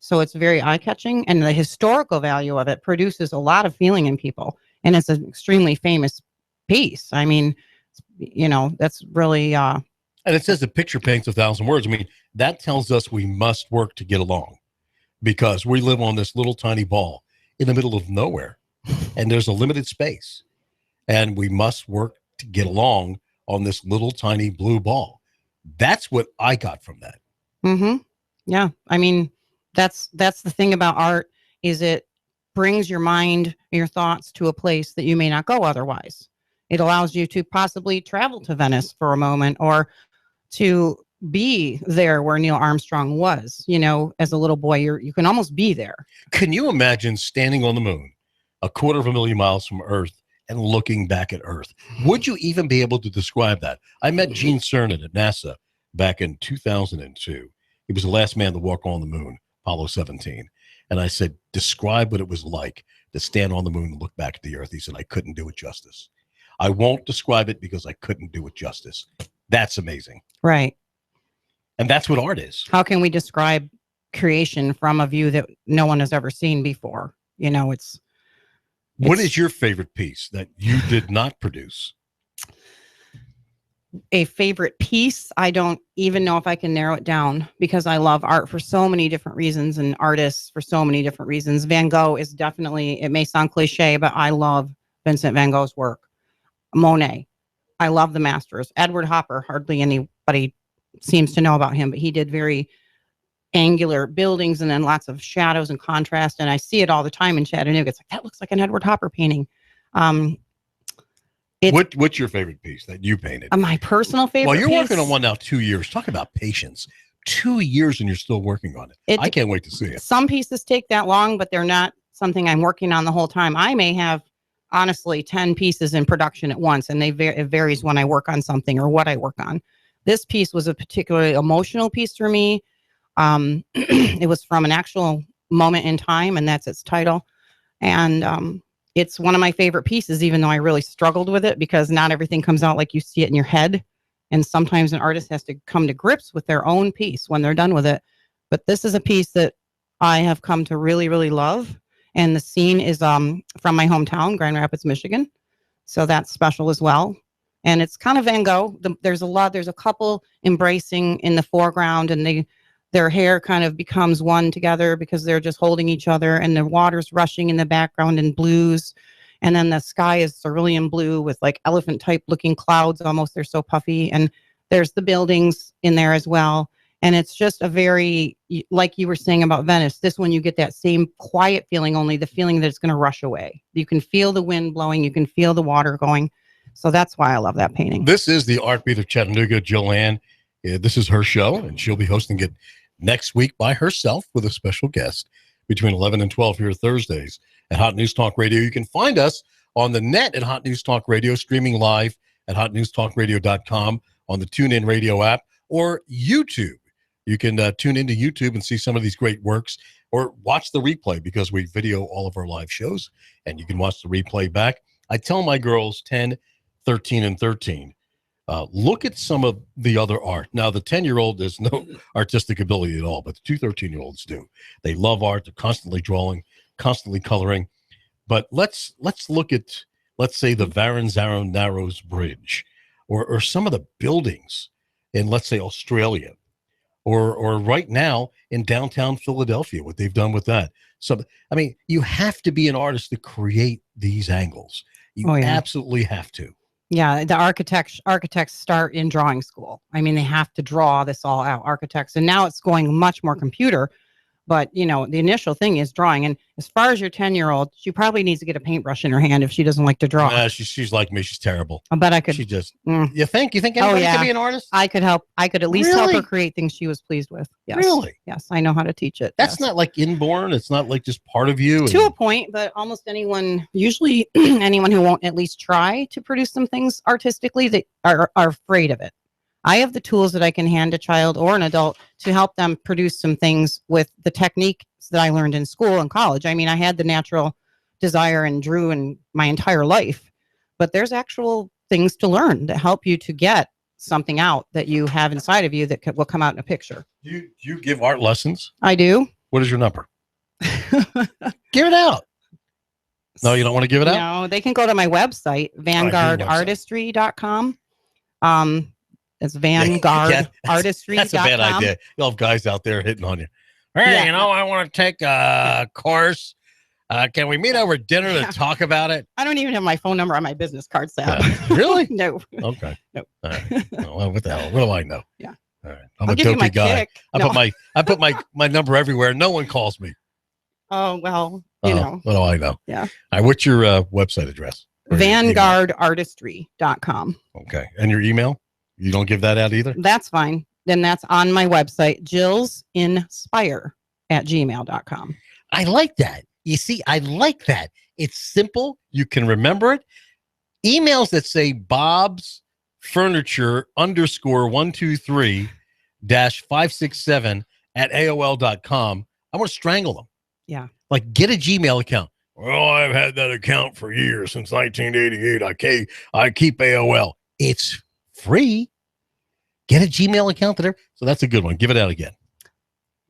Speaker 2: So it's very eye-catching, and the historical value of it produces a lot of feeling in people. And it's an extremely famous piece. I mean, you know, that's really...
Speaker 1: and it says the picture paints 1,000 words. I mean, that tells us we must work to get along because we live on this little tiny ball in the middle of nowhere, and there's a limited space. And we must work to get along on this little tiny blue ball. That's what I got from that.
Speaker 2: Mm-hmm. Yeah. I mean... That's the thing about art, is it brings your mind, your thoughts to a place that you may not go otherwise. It allows you to possibly travel to Venice for a moment, or to be there where Neil Armstrong was. You know, as a little boy, you can almost be there.
Speaker 1: Can you imagine standing on the moon, 250,000 miles from Earth, and looking back at Earth? Would you even be able to describe that? I met Gene Cernan at NASA back in 2002. He was the last man to walk on the moon. Apollo 17. And I said, describe what it was like to stand on the moon and look back at the Earth. He said, I couldn't do it justice. I won't describe it because I couldn't do it justice. That's amazing.
Speaker 2: Right.
Speaker 1: And that's what art is.
Speaker 2: How can we describe creation from a view that no one has ever seen before? You know,
Speaker 1: what is your favorite piece that you did not produce?
Speaker 2: A favorite piece, I don't even know if I can narrow it down, because I love art for so many different reasons and artists for so many different reasons. Van Gogh is definitely, it may sound cliche, but I love Vincent van Gogh's work. Monet, I love the masters. Edward Hopper, hardly anybody seems to know about him, but he did very angular buildings and then lots of shadows and contrast. And I see it all the time in Chattanooga. It's like, that looks like an Edward Hopper painting.
Speaker 1: What's your favorite piece that you painted?
Speaker 2: My personal favorite.
Speaker 1: Well, you're
Speaker 2: piece,
Speaker 1: working on one now, 2 years. Talk about patience. 2 years and you're still working on it. I can't wait to see it.
Speaker 2: Some pieces take that long, but they're not something I'm working on the whole time. I may have, honestly, 10 pieces in production at once, and it varies when I work on something or what I work on. This piece was a particularly emotional piece for me. It was from an actual moment in time, and that's its title. And it's one of my favorite pieces, even though I really struggled with it, because not everything comes out like you see it in your head. And sometimes an artist has to come to grips with their own piece when they're done with it. But this is a piece that I have come to really, really love. And the scene is from my hometown, Grand Rapids, Michigan. So that's special as well. And it's kind of Van Gogh. There's a couple embracing in the foreground, and their hair kind of becomes one together because they're just holding each other, and the water's rushing in the background in blues. And then the sky is cerulean blue with like elephant type looking clouds almost. They're so puffy. And there's the buildings in there as well. And it's just a very, like you were saying about Venice, this one you get that same quiet feeling, only the feeling that it's going to rush away. You can feel the wind blowing. You can feel the water going. So that's why I love that painting.
Speaker 1: This is the Art Beat of Chattanooga. Joanne, this is her show, and she'll be hosting it next week by herself with a special guest between 11 and 12 here Thursdays at Hot News Talk Radio. You can find us on the net at Hot News Talk Radio, streaming live at hotnewstalkradio.com, on the TuneIn Radio app, or YouTube. You can tune into YouTube and see some of these great works, or watch the replay, because we video all of our live shows, and you can watch the replay back. I tell my girls 10, 13, and 13, look at some of the other art. Now, the 10-year-old has no artistic ability at all, but the 2 13-year-olds do. They love art. They're constantly drawing, constantly coloring. But let's look at let's say the Varanzaro Narrows Bridge, or some of the buildings in, let's say, Australia, or right now in downtown Philadelphia, what they've done with that. So, I mean, you have to be an artist to create these angles. You absolutely have to.
Speaker 2: Yeah, the architects start in drawing school. I mean, they have to draw this all out, architects. And now it's going much more computer. But, you know, the initial thing is drawing. And as far as your 10-year-old, she probably needs to get a paintbrush in her hand if she doesn't like to draw.
Speaker 1: She's like me. She's terrible.
Speaker 2: I bet I could.
Speaker 1: She just, you think anybody could be an artist?
Speaker 2: I could help. I could at least help her create things she was pleased with. Yes.
Speaker 1: Really?
Speaker 2: Yes. I know how to teach it.
Speaker 1: That's not like inborn. It's not like just part of you.
Speaker 2: To a point, but almost anyone, usually anyone who won't at least try to produce some things artistically, they are afraid of it. I have the tools that I can hand a child or an adult to help them produce some things with the techniques that I learned in school and college. I mean, I had the natural desire and drew in my entire life, but there's actual things to learn that help you to get something out that you have inside of you that will come out in a picture.
Speaker 1: Do you give art lessons?
Speaker 2: I do.
Speaker 1: What is your number? Give it out. No, you don't want to give it out?
Speaker 2: No, they can go to my website, vanguardartistry.com. It's vanguardartistry.com.
Speaker 1: That's a bad idea. You'll have guys out there hitting on you. Hey, I want to take a course. Can we meet over dinner to talk about it?
Speaker 2: I don't even have my phone number on my business card, Sam.
Speaker 1: Really?
Speaker 2: No.
Speaker 1: Okay.
Speaker 2: No.
Speaker 1: All right. Well, what the hell? What do I know?
Speaker 2: Yeah.
Speaker 1: All right. I'm a dopey guy. I put my number everywhere. No one calls me.
Speaker 2: Oh, well, you know.
Speaker 1: What do I know?
Speaker 2: Yeah.
Speaker 1: All right. What's your website address?
Speaker 2: Vanguardartistry.com.
Speaker 1: Okay. And your email? You don't give that out either?
Speaker 2: That's fine. Then that's on my website, jillsinspire@gmail.com.
Speaker 1: I like that. You see, I like that. It's simple. You can remember it. Emails that say Bob's Furniture _123-567 I want to strangle them.
Speaker 2: Yeah.
Speaker 1: Like, get a Gmail account. Well, I've had that account for years, since 1988. I keep AOL. It's free. Get a Gmail account there. So that's a good one. Give it out again.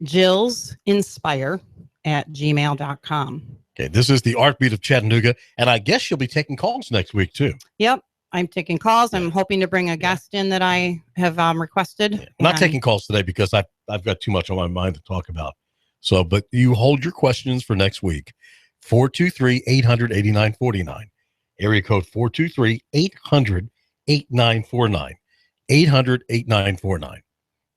Speaker 2: jillsinspire@gmail.com.
Speaker 1: Okay, this is the Art Beat of Chattanooga, and I guess you'll be taking calls next week too.
Speaker 2: Yep, I'm taking calls. I'm hoping to bring a guest in that I have requested.
Speaker 1: I'm not taking calls today because I've got too much on my mind to talk about. So, but you hold your questions for next week. 423-800-8949. Area code 423-800-8949. 800-8949.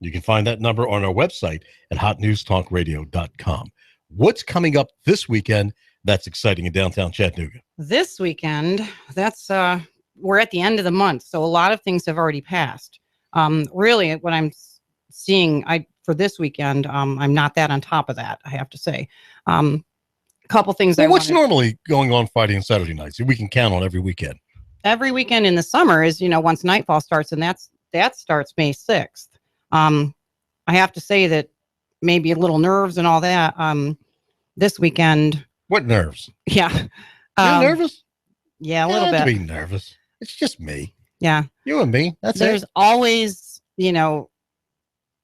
Speaker 1: You can find that number on our website at hotnewstalkradio.com. What's coming up this weekend that's exciting in downtown Chattanooga?
Speaker 2: This weekend, that's we're at the end of the month, so a lot of things have already passed. Really, what I'm seeing for this weekend, I'm not that on top of that, I have to say. A couple things.
Speaker 1: Well, what's normally going on Friday and Saturday nights? We can count on every weekend.
Speaker 2: Every weekend in the summer is, once nightfall starts, and that starts May 6th. I have to say that maybe a little nerves and all that. This weekend.
Speaker 1: What nerves?
Speaker 2: Yeah.
Speaker 1: You're nervous?
Speaker 2: Yeah, a little bit.
Speaker 1: Be nervous. It's just me.
Speaker 2: Yeah.
Speaker 1: You and me.
Speaker 2: There's always,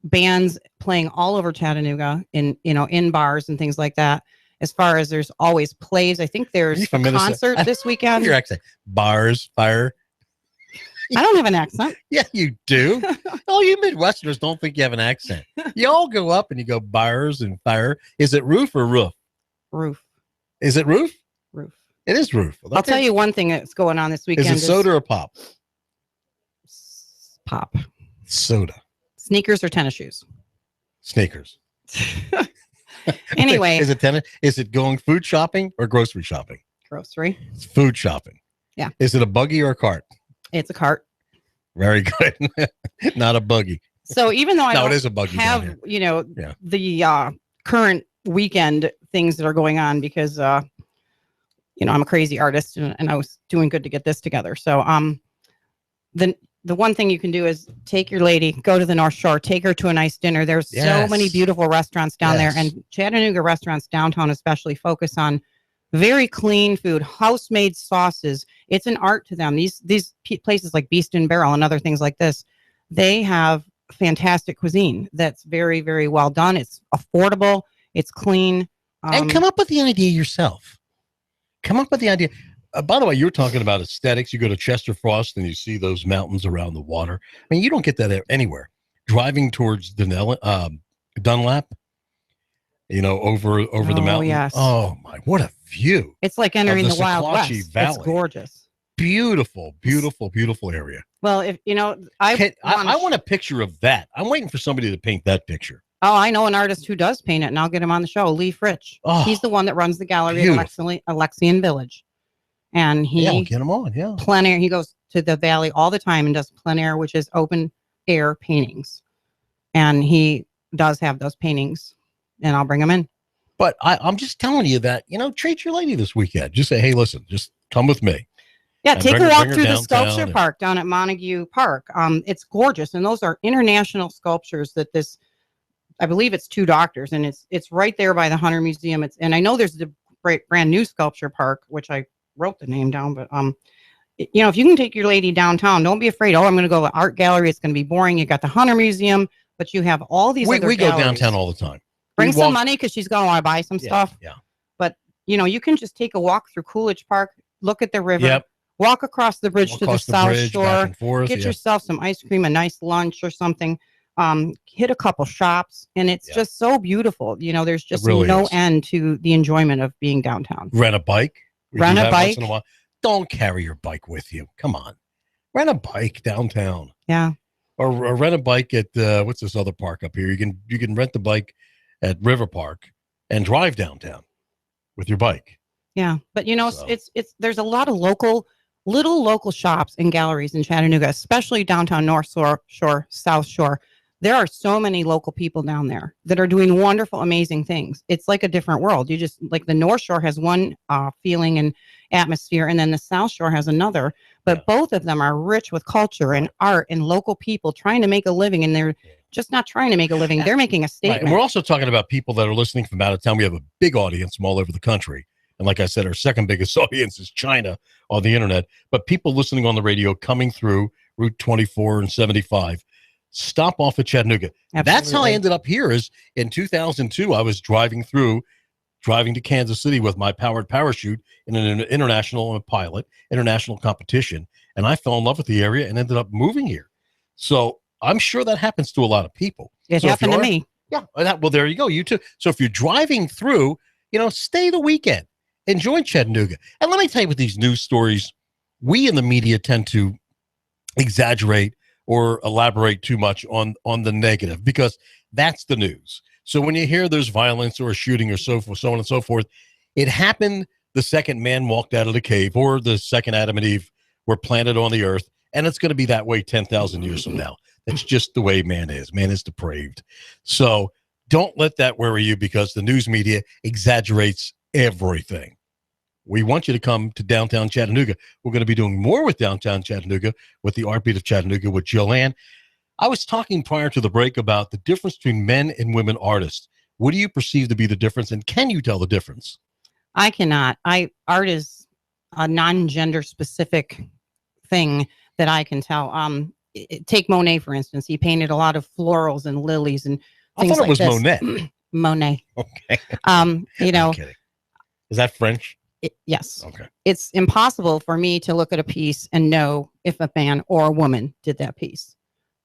Speaker 2: bands playing all over Chattanooga in bars and things like that. As far as there's always plays. I think there's a concert this weekend.
Speaker 1: Your accent. Bars, fire.
Speaker 2: I don't have an accent.
Speaker 1: Yeah, you do. Oh, you Midwesterners don't think you have an accent. You all go up and you go bars and fire. Is it roof or roof?
Speaker 2: Roof.
Speaker 1: Is it roof?
Speaker 2: Roof.
Speaker 1: It is roof. Okay.
Speaker 2: I'll tell you one thing that's going on this weekend.
Speaker 1: Is it soda or pop?
Speaker 2: Pop.
Speaker 1: Soda.
Speaker 2: Sneakers or tennis shoes?
Speaker 1: Sneakers.
Speaker 2: Anyway.
Speaker 1: Is it tennis? Is it going food shopping or grocery shopping?
Speaker 2: Grocery.
Speaker 1: It's food shopping.
Speaker 2: Yeah.
Speaker 1: Is it a buggy or a cart?
Speaker 2: It's a cart.
Speaker 1: Very good. Not a buggy.
Speaker 2: So even though I don't
Speaker 1: it is a buggy
Speaker 2: have, the current weekend things that are going on because, I'm a crazy artist and I was doing good to get this together. So the one thing you can do is take your lady, go to the North Shore, take her to a nice dinner. There's so many beautiful restaurants down there, and Chattanooga restaurants downtown especially focus on very clean food, house-made sauces. It's an art to them. These places like Beast and Barrel and other things like this, they have fantastic cuisine that's very, very well done. It's affordable. It's clean.
Speaker 1: And come up with the idea yourself. Come up with the idea. by the way, you were talking about aesthetics. You go to Chester Frost and you see those mountains around the water. I mean, you don't get that anywhere. Driving towards Dunlap, over the mountain.
Speaker 2: Yes.
Speaker 1: Oh my, what a view!
Speaker 2: It's like entering the Wild
Speaker 1: Sequatchie
Speaker 2: West.
Speaker 1: Valley.
Speaker 2: It's gorgeous.
Speaker 1: Beautiful, beautiful, beautiful area.
Speaker 2: Well, if I
Speaker 1: want a picture of that. I'm waiting for somebody to paint that picture.
Speaker 2: Oh, I know an artist who does paint it, and I'll get him on the show. Lee Fritsch.
Speaker 1: Oh,
Speaker 2: he's the one that runs the gallery at Alexian Village, and
Speaker 1: we'll get him on. Yeah,
Speaker 2: plein air. He goes to the valley all the time and does plein air, which is open air paintings, and he does have those paintings, and I'll bring him in.
Speaker 1: But I'm just telling you that treat your lady this weekend. Just say, hey, listen, just come with me.
Speaker 2: Yeah,
Speaker 1: And
Speaker 2: take a walk through the sculpture
Speaker 1: and
Speaker 2: park down at Montague Park. It's gorgeous, and those are international sculptures that I believe it's two doctors, and it's right there by the Hunter Museum. And I know there's the brand new sculpture park, which I wrote the name down, but if you can take your lady downtown, don't be afraid. Oh, I'm going to go to art gallery. It's going to be boring. You got the Hunter Museum, but you have all these other
Speaker 1: we go
Speaker 2: galleries.
Speaker 1: downtown all the time.
Speaker 2: Bring some money because she's going to want to buy some stuff.
Speaker 1: Yeah.
Speaker 2: But you can just take a walk through Coolidge Park, look at the river.
Speaker 1: Yep.
Speaker 2: Walk across the bridge to the South Shore, get
Speaker 1: yeah.
Speaker 2: yourself some ice cream, a nice lunch or something, hit a couple shops, and it's just so beautiful. There's just no end to the enjoyment of being downtown.
Speaker 1: Rent a bike.
Speaker 2: Rent a bike.
Speaker 1: Once in a while. Don't carry your bike with you. Come on. Rent a bike downtown.
Speaker 2: Yeah.
Speaker 1: Or rent a bike at, what's this other park up here? You can rent the bike at River Park and drive downtown with your bike.
Speaker 2: Yeah. But, it's there's a lot of little local shops and galleries in Chattanooga, especially downtown North Shore, South Shore. There are so many local people down there that are doing wonderful, amazing things. It's like a different world. You just like the North Shore has one feeling and atmosphere, and then the South Shore has another. But both of them are rich with culture and art and local people trying to make a living, and they're just not trying to make a living. They're making a statement.
Speaker 1: Right. And we're also talking about people that are listening from out of town. We have a big audience from all over the country. And like I said, our second biggest audience is China on the internet. But people listening on the radio coming through Route 24 and 75, stop off at Chattanooga.
Speaker 2: Absolutely.
Speaker 1: That's how I ended up here. Is in 2002, I was driving to Kansas City with my powered parachute in an international competition. And I fell in love with the area and ended up moving here. So I'm sure that happens to a lot of people.
Speaker 2: It happened to me.
Speaker 1: Yeah. Well, there you go. You too. So if you're driving through, stay the weekend. Enjoy Chattanooga. And let me tell you, with these news stories, we in the media tend to exaggerate or elaborate too much on the negative because that's the news. So when you hear there's violence or a shooting or so on and so forth, it happened the second man walked out of the cave or the second Adam and Eve were planted on the earth, and it's going to be that way 10,000 years from now. That's just the way man is. Man is depraved. So don't let that worry you because the news media exaggerates everything. We want you to come to downtown Chattanooga. We're going to be doing more with downtown Chattanooga with the Art Beat of Chattanooga with Joanne. I was talking prior to the break about the difference between men and women artists. What do you perceive to be the difference, and can you tell the difference?
Speaker 2: I cannot. Art is a non-gender specific thing that I can tell. Take Monet, for instance. He painted a lot of florals and lilies and things like this.
Speaker 1: I thought it was Monet.
Speaker 2: Monet.
Speaker 1: Okay.
Speaker 2: I'm
Speaker 1: kidding. Is that French?
Speaker 2: Yes.
Speaker 1: Okay.
Speaker 2: It's impossible for me to look at a piece and know if a man or a woman did that piece.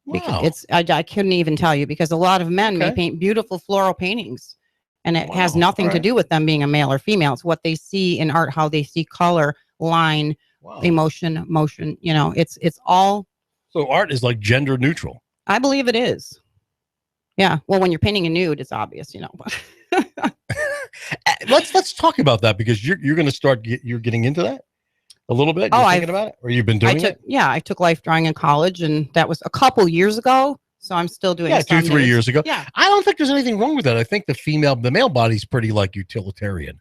Speaker 1: Wow.
Speaker 2: I couldn't even tell you because a lot of men may paint beautiful floral paintings, and it has nothing to do with them being a male or female. It's what they see in art, how they see color, line, emotion, motion. It's all.
Speaker 1: So art is like gender neutral.
Speaker 2: I believe it is. Yeah. Well, when you're painting a nude, it's obvious, but
Speaker 1: let's talk about that because you're going to start. You're getting into that a little bit. You're thinking about it, or you've been doing it.
Speaker 2: Yeah, I took life drawing in college, and that was a couple years ago. So I'm still doing.
Speaker 1: Yeah, 2-3 years ago.
Speaker 2: Yeah,
Speaker 1: I don't think there's anything wrong with that. I think the male body's pretty like utilitarian,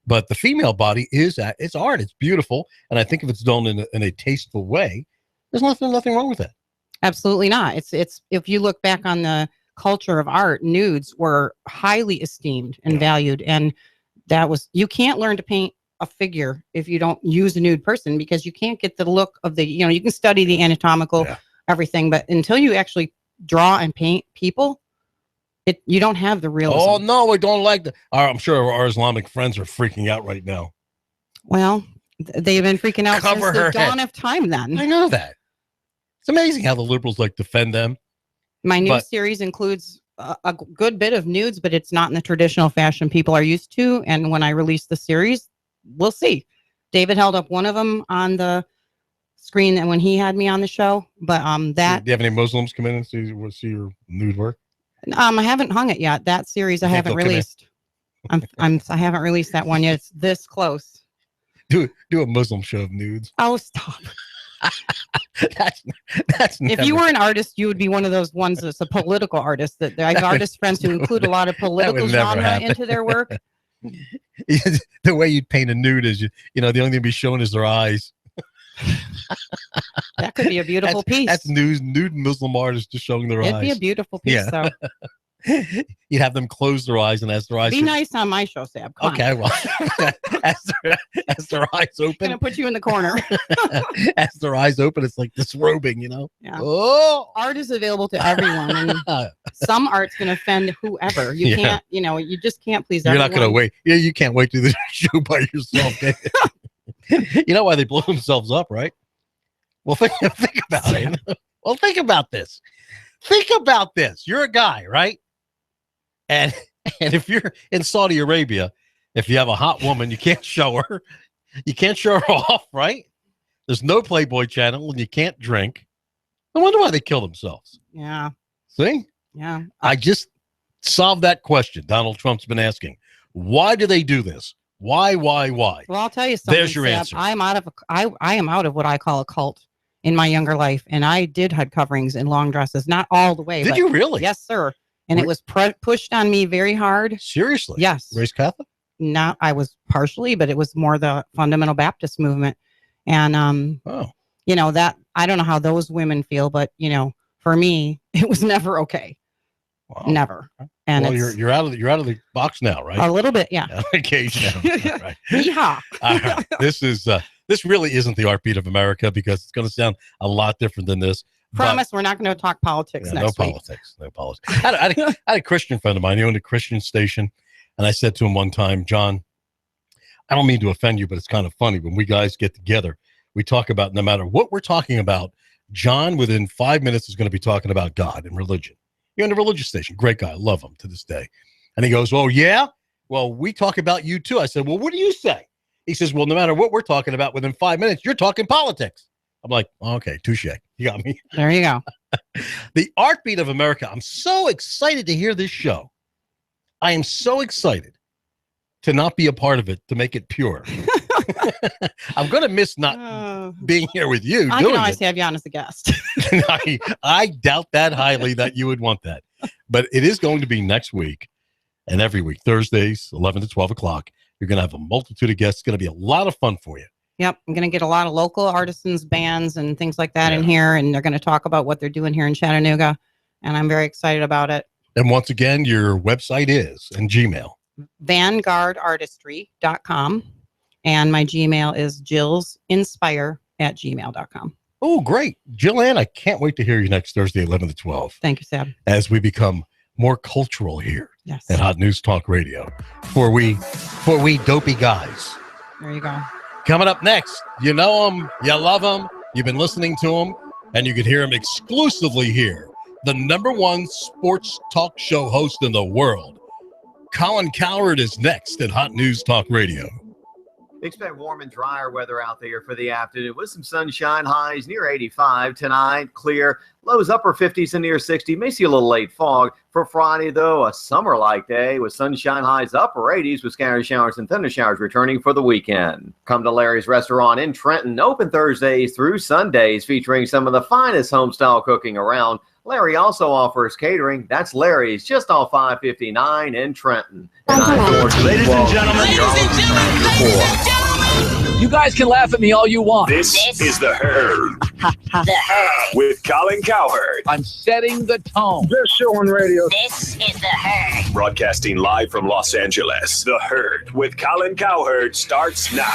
Speaker 1: but the female body it's art. It's beautiful, and I think if it's done in a tasteful way, there's nothing wrong with that.
Speaker 2: Absolutely not. It's if you look back on the culture of art, nudes were highly esteemed and valued, and you can't learn to paint a figure if you don't use a nude person because you can't get the look of you can study the anatomical everything, but until you actually draw and paint people, you don't have the realism.
Speaker 1: Oh no, I don't like that. I'm sure our Islamic friends are freaking out right now.
Speaker 2: Well, They've been freaking out
Speaker 1: Cover
Speaker 2: since
Speaker 1: her
Speaker 2: the dawn
Speaker 1: head.
Speaker 2: of time then.
Speaker 1: I know that. It's amazing how the liberals like defend them.
Speaker 2: My new
Speaker 1: But-
Speaker 2: series includes a good bit of nudes, but it's not in the traditional fashion people are used to. And when I release the series, we'll see. David held up one of them on the screen and when he had me on the show, but that
Speaker 1: Do you have any Muslims come in and see your nude work?
Speaker 2: I haven't hung it yet. That series I
Speaker 1: You think
Speaker 2: haven't
Speaker 1: they'll come in?
Speaker 2: released. I haven't released that one yet. It's this close.
Speaker 1: Do a Muslim show of nudes.
Speaker 2: Oh, stop.
Speaker 1: That's
Speaker 2: If you were an artist, you would be one of those ones that's a political artist. That I have artist friends who include a lot of political
Speaker 1: never
Speaker 2: genre
Speaker 1: happen.
Speaker 2: into their work.
Speaker 1: The way you'd paint a nude is, the only thing to be shown is their eyes.
Speaker 2: That could be a beautiful piece.
Speaker 1: That's nude Muslim artists just showing their
Speaker 2: It'd
Speaker 1: eyes.
Speaker 2: be a beautiful piece.
Speaker 1: Yeah.
Speaker 2: So
Speaker 1: You'd have them close their eyes, and as their eyes
Speaker 2: be nice on my show, Sam. Come
Speaker 1: Okay,
Speaker 2: on.
Speaker 1: well, as their eyes
Speaker 2: I'm
Speaker 1: open,
Speaker 2: gonna put you in the corner.
Speaker 1: as their eyes open, it's like disrobing,
Speaker 2: Yeah.
Speaker 1: Oh,
Speaker 2: Art is available to everyone, and some art's gonna offend whoever. You
Speaker 1: Yeah.
Speaker 2: can't, you just can't please
Speaker 1: you're
Speaker 2: everyone.
Speaker 1: not gonna wait. Yeah, you can't wait to do the show by yourself. You know why they blow themselves up, right? Well, think about it. Well, think about this. Think about this. You're a guy, right? And if you're in Saudi Arabia, if you have a hot woman, you can't show her. You can't show her off, right? There's no Playboy channel, and you can't drink. I wonder why they kill themselves.
Speaker 2: Yeah.
Speaker 1: See?
Speaker 2: Yeah.
Speaker 1: I just solved that question Donald Trump's been asking. Why do they do this? Why?
Speaker 2: Well, I'll tell you something.
Speaker 1: There's your
Speaker 2: Sab.
Speaker 1: answer.
Speaker 2: I am out of what I call a cult in my younger life, and I did have coverings and long dresses, not all the way.
Speaker 1: Did
Speaker 2: but
Speaker 1: you really?
Speaker 2: Yes, sir. And it was pushed on me very hard.
Speaker 1: Seriously?
Speaker 2: Yes.
Speaker 1: Raised Catholic?
Speaker 2: Not, I was partially, but it was more the fundamental Baptist movement, and that I don't know how those women feel, but for me, it was never okay.
Speaker 1: Wow.
Speaker 2: Never. And
Speaker 1: Well,
Speaker 2: it's
Speaker 1: you're out of the box now, right?
Speaker 2: a little bit, yeah.
Speaker 1: Out of the cage now. All right.
Speaker 2: Yeehaw.
Speaker 1: All right. This really isn't the Art Beat of America because it's going to sound a lot different than this. but-
Speaker 2: Promise we're not going to talk politics
Speaker 1: Yeah,
Speaker 2: next
Speaker 1: no
Speaker 2: week.
Speaker 1: politics. No politics. I had a Christian friend of mine. He owned a Christian station. And I said to him one time, John, I don't mean to offend you, but it's kind of funny. When we guys get together, we talk about no matter what we're talking about, John, within 5 minutes, is going to be talking about God and religion. You're on a religious station. Great guy. Love him to this day. And he goes, oh, yeah? Well, we talk about you too. I said, well, what do you say? He says, well, no matter what we're talking about, within 5 minutes, you're talking politics. I'm like, okay, touche. You got me.
Speaker 2: There you go.
Speaker 1: The Art Beat of America. I'm so excited to hear this show. I am so excited to not be a part of it, to make it pure. I'm going to miss not being here with you.
Speaker 2: I can always have you on as a guest.
Speaker 1: I doubt that highly that you would want that. But it is going to be next week and every week, Thursdays, 11 to 12 o'clock. You're going to have a multitude of guests. It's going to be a lot of fun for you.
Speaker 2: Yep. I'm going to get a lot of local artisans, bands, and things like that in here. And they're going to talk about what they're doing here in Chattanooga. And I'm very excited about it.
Speaker 1: And once again, your website is and Gmail.
Speaker 2: VanguardArtistry.com. And my Gmail is jillsinspire@gmail.com.
Speaker 1: Oh, great. Jillian, I can't wait to hear you next Thursday, 11 to 12.
Speaker 2: Thank you, Sam.
Speaker 1: As we become more cultural here
Speaker 2: Yes.
Speaker 1: at Hot News Talk Radio. For we dopey guys.
Speaker 2: There you go.
Speaker 1: Coming up next, you know him, you love him, you've been listening to him, and you can hear him exclusively here. The #1 sports talk show host in the world. Colin Cowherd is next at Hot News Talk Radio.
Speaker 11: Expect warm and drier weather out there for the afternoon with some sunshine, highs near 85 tonight, clear, lows upper 50s and near 60. May see a little late fog. For Friday, though, a summer-like day with sunshine, highs upper 80s with scattered showers and thunder showers returning for the weekend. Come to Larry's Restaurant in Trenton, open Thursdays through Sundays, featuring some of the finest home-style cooking around. Larry also offers catering. That's Larry's, just off 559 in Trenton.
Speaker 4: Ladies and gentlemen, you guys can laugh at me all you want.
Speaker 5: This is The Herd.
Speaker 12: The Herd.
Speaker 5: With Colin Cowherd.
Speaker 4: I'm setting the tone.
Speaker 5: Best show on radio.
Speaker 12: This is The Herd.
Speaker 5: Broadcasting live from Los Angeles. The Herd with Colin Cowherd starts now.